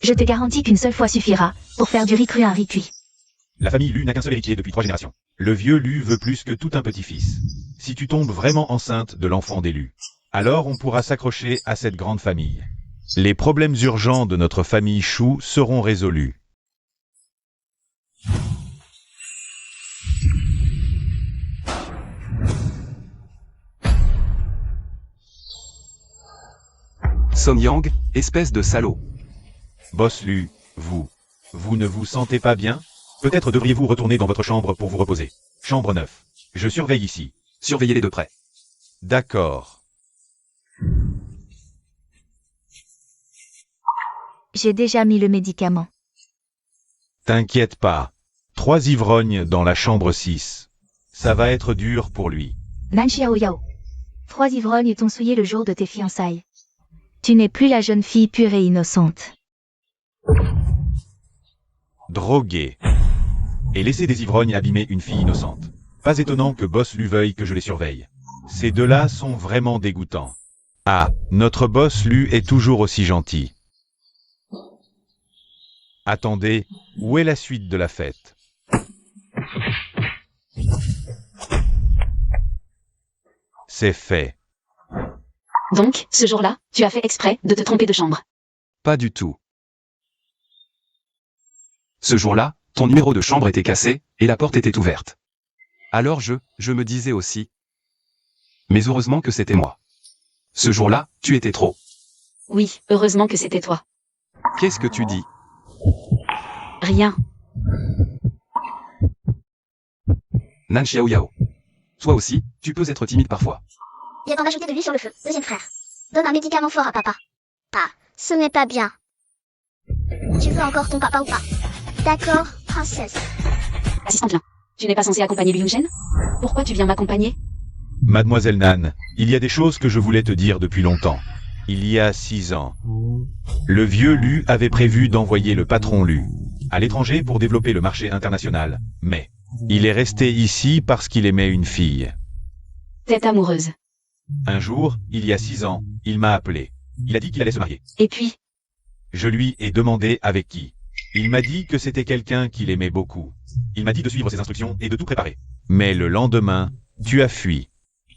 Je te garantis qu'une seule fois suffira pour faire du riz cru un riz cuit. La famille Lu n'a qu'un seul héritier depuis 3 générations. Le vieux Lu veut plus que tout un petit-fils. Si tu tombes vraiment enceinte de l'enfant des Lu, alors on pourra s'accrocher à cette grande famille. Les problèmes urgents de notre famille Shu seront résolus. Som Yang, espèce de salaud. Boss Lu, vous ne vous sentez pas bien? Peut-être devriez-vous retourner dans votre chambre pour vous reposer. Chambre 9. Je surveille ici. Surveillez-les de près. D'accord. J'ai déjà mis le médicament. T'inquiète pas. 3 ivrognes dans la chambre 6. Ça va être dur pour lui. Nan Xiao Yao. 3 ivrognes t'ont souillé le jour de tes fiançailles. Tu n'es plus la jeune fille pure et innocente. Drogué. Et laisser des ivrognes abîmer une fille innocente. Pas étonnant que Boss Lu veuille que je les surveille. Ces deux-là sont vraiment dégoûtants. Ah, notre Boss Lu est toujours aussi gentil. Attendez, où est la suite de la fête? C'est fait. Donc, ce jour-là, tu as fait exprès de te tromper de chambre. Pas du tout. Ce jour-là, ton numéro de chambre était cassé, et la porte était ouverte. Alors je me disais aussi. Mais heureusement que c'était moi. Ce jour-là, tu étais trop. Oui, heureusement que c'était toi. Qu'est-ce que tu dis? Rien. Nan Xiao Yao. Toi aussi, tu peux être timide parfois. Il y a temps d'ajouter de l'huile sur le feu. Deuxième frère. Donne un médicament fort à papa. Pas. Ce n'est pas bien. Tu veux encore ton papa ou pas? D'accord, princesse. Assistante Lin, tu n'es pas censée accompagner Liu Yunchen? Pourquoi tu viens m'accompagner? Mademoiselle Nan, il y a des choses que je voulais te dire depuis longtemps. Il y a 6 ans, le vieux Lu avait prévu d'envoyer le patron Lu à l'étranger pour développer le marché international, mais il est resté ici parce qu'il aimait une fille. Tête amoureuse. Un jour, il y a 6 ans, il m'a appelé. Il a dit qu'il allait se marier. Et puis, Je lui ai demandé avec qui. Il m'a dit que c'était quelqu'un qu'il aimait beaucoup. Il m'a dit de suivre ses instructions et de tout préparer. Mais le lendemain, tu as fui.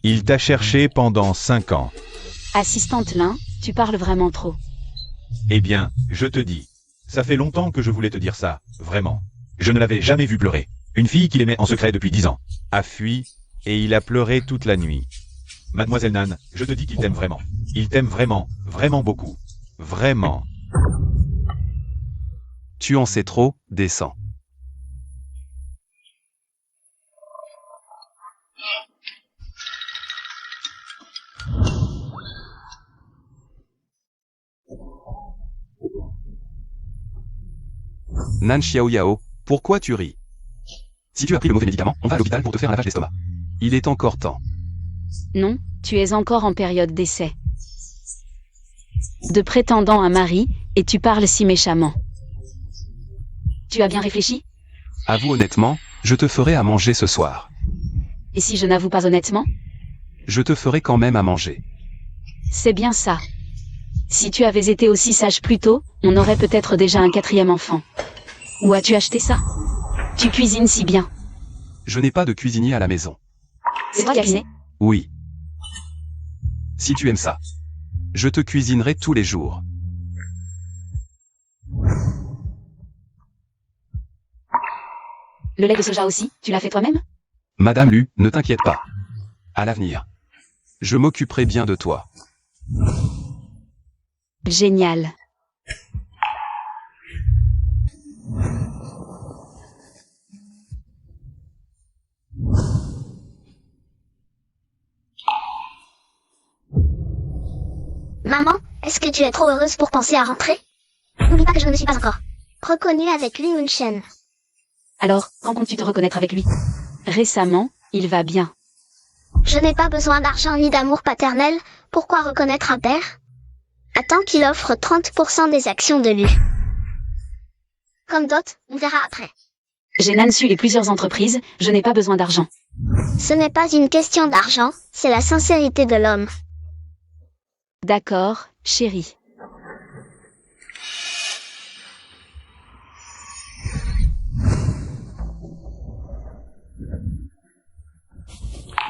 Il t'a cherché pendant 5 ans. assistante Lin, tu parles vraiment trop. Eh bien, je te dis. Ça fait longtemps que je voulais te dire ça, vraiment. Je ne l'avais jamais vu pleurer. Une fille qu'il aimait en secret depuis 10 ans a fui, et il a pleuré toute la nuit. Mademoiselle Nan, je te dis qu'il t'aime vraiment. Il t'aime vraiment, vraiment beaucoup. Vraiment. Tu en sais trop, descends. Nan Xiao Yao, pourquoi tu ris? Si tu as pris le mauvais médicament, on va à l'hôpital pour te faire un lavage d'estomac. Il est encore temps. Non, tu es encore en période d'essai. De prétendant un mari, et tu parles si méchamment. Tu as bien réfléchi? Avoue honnêtement, je te ferai à manger ce soir. Et si je n'avoue pas honnêtement? Je te ferai quand même à manger. C'est bien ça. Si tu avais été aussi sage plus tôt, on aurait peut-être déjà un 4e enfant. Où as-tu acheté ça? Tu cuisines si bien. Je n'ai pas de cuisinier à la maison. C'est toi qui as cuisiné? Oui. Si tu aimes ça, je te cuisinerai tous les jours. Le lait de soja aussi, tu l'as fait toi-même? Madame Lu, ne t'inquiète pas. À l'avenir, je m'occuperai bien de toi. Génial. Maman, est-ce que tu es trop heureuse pour penser à rentrer? N'oublie pas que je ne me suis pas encore reconnue avec Liu Yunchen. Alors, quand comptes-tu te reconnaître avec lui? Récemment, il va bien. Je n'ai pas besoin d'argent ni d'amour paternel, pourquoi reconnaître un père? Attends qu'il offre 30% des actions de lui. Comme dot, on verra après. J'ai Nansu et plusieurs entreprises, je n'ai pas besoin d'argent. Ce n'est pas une question d'argent, c'est la sincérité de l'homme. D'accord, chérie.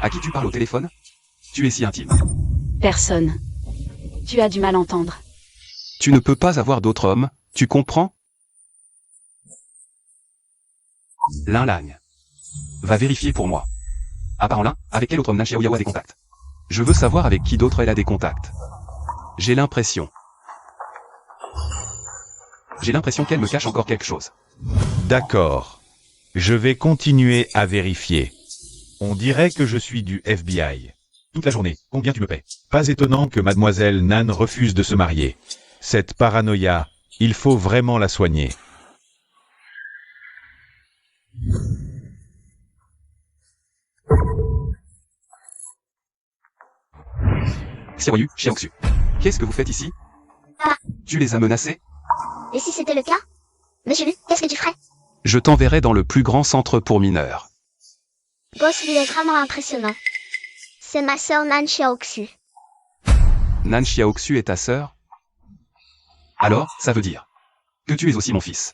À qui tu parles au téléphone? Tu es si intime. Personne. Tu as du mal à entendre. Tu ne peux pas avoir d'autre homme, tu comprends? Lin Lang. Va vérifier pour moi. À part en Lin, avec quel autre homme Nan Xiao Yao a des contacts? Je veux savoir avec qui d'autre elle a des contacts. J'ai l'impression qu'elle me cache encore quelque chose. D'accord. Je vais continuer à vérifier. On dirait que je suis du FBI. Toute la journée, combien tu me paies? Pas étonnant que mademoiselle Nan refuse de se marier. Cette paranoïa, il faut vraiment la soigner. Xiaoyu, Xiaoxu. Qu'est-ce que vous faites ici? Ah. Tu les as menacés? Et si c'était le cas? Monsieur Lu, qu'est-ce que tu ferais? Je t'enverrai dans le plus grand centre pour mineurs. Boss lui est vraiment impressionnant. C'est ma sœur Nan Xiaoxu. Nan Xiaoxu est ta sœur? Alors, ça veut dire que tu es aussi mon fils.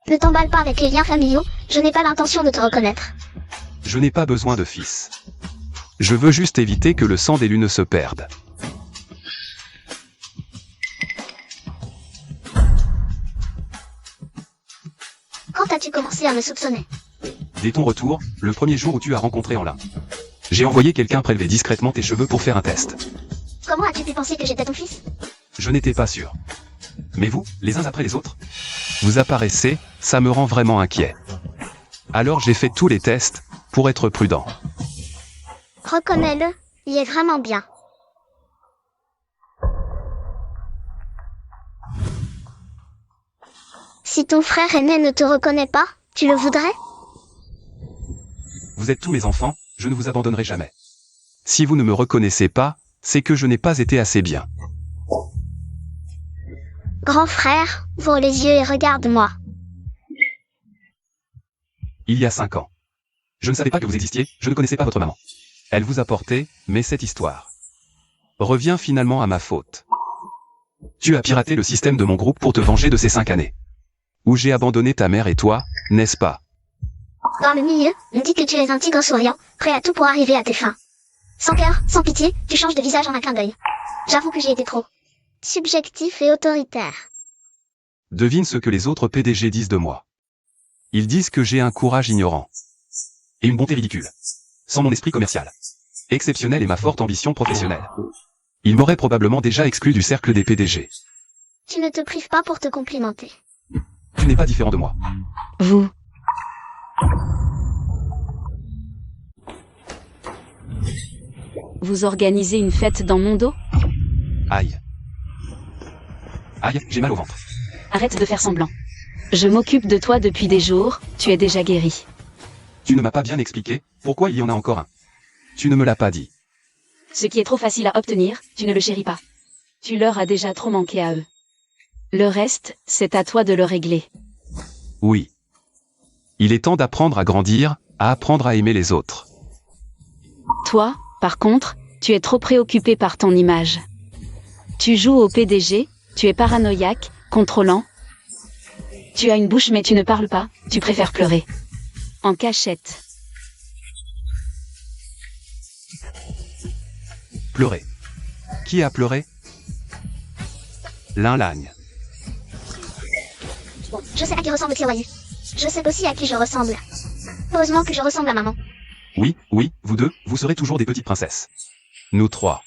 Ne t'emballe pas avec les liens familiaux, je n'ai pas l'intention de te reconnaître. Je n'ai pas besoin de fils. Je veux juste éviter que le sang d'élu ne se perde. Quand as-tu commencé à me soupçonner? Dès ton retour, le premier jour où tu as rencontré Anlin. J'ai envoyé quelqu'un prélever discrètement tes cheveux pour faire un test. Comment as-tu pu penser que j'étais ton fils? Je n'étais pas sûr. Mais vous, les uns après les autres, vous apparaissez, ça me rend vraiment inquiet. Alors j'ai fait tous les tests, pour être prudent. Reconnais-le, il est vraiment bien. Si ton frère aîné ne te reconnaît pas, tu le voudrais? Vous êtes tous mes enfants, je ne vous abandonnerai jamais. Si vous ne me reconnaissez pas, c'est que je n'ai pas été assez bien. Grand frère, ouvre les yeux et regarde-moi. Il y a 5 ans. Je ne savais pas que vous existiez, je ne connaissais pas votre maman. Elle vous a porté, mais cette histoire revient finalement à ma faute. Tu as piraté le système de mon groupe pour te venger de ces 5 années. Où j'ai abandonné ta mère et toi, n'est-ce pas? Dans le milieu, on dit que tu es un tigre souriant, prêt à tout pour arriver à tes fins. Sans cœur, sans pitié, tu changes de visage en un clin d'œil. J'avoue que j'ai été trop subjectif et autoritaire. Devine ce que les autres PDG disent de moi. Ils disent que j'ai un courage ignorant. Et une bonté ridicule. Sans mon esprit commercial exceptionnel et ma forte ambition professionnelle. Ils m'auraient probablement déjà exclu du cercle des PDG. Tu ne te prives pas pour te complimenter. Tu n'es pas différent de moi. Vous. Vous organisez une fête dans mon dos? Aïe. Aïe, j'ai mal au ventre. Arrête de faire semblant. Je m'occupe de toi depuis des jours, tu es déjà guéri. Tu ne m'as pas bien expliqué pourquoi il y en a encore un. Tu ne me l'as pas dit. Ce qui est trop facile à obtenir, tu ne le chéris pas. Tu leur as déjà trop manqué à eux. Le reste, c'est à toi de le régler. Oui. Il est temps d'apprendre à grandir, à apprendre à aimer les autres. Toi, par contre, tu es trop préoccupé par ton image. Tu joues au PDG, tu es paranoïaque, contrôlant. Tu as une bouche mais tu ne parles pas, tu préfères pleurer. En cachette. Pleurer. Qui a pleuré? Lagne. Bon, je sais à qui ressemble Xiaoyu. Je sais aussi à qui je ressemble. Heureusement que je ressemble à maman. Oui, oui, vous deux, vous serez toujours des petites princesses. Nous trois.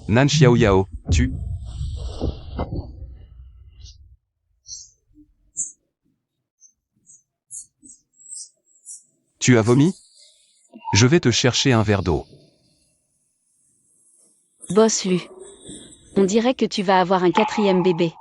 Nan Xiaoyao, tu... Tu as vomi? Je vais te chercher un verre d'eau. Boss Lu. On dirait que tu vas avoir un 4e bébé.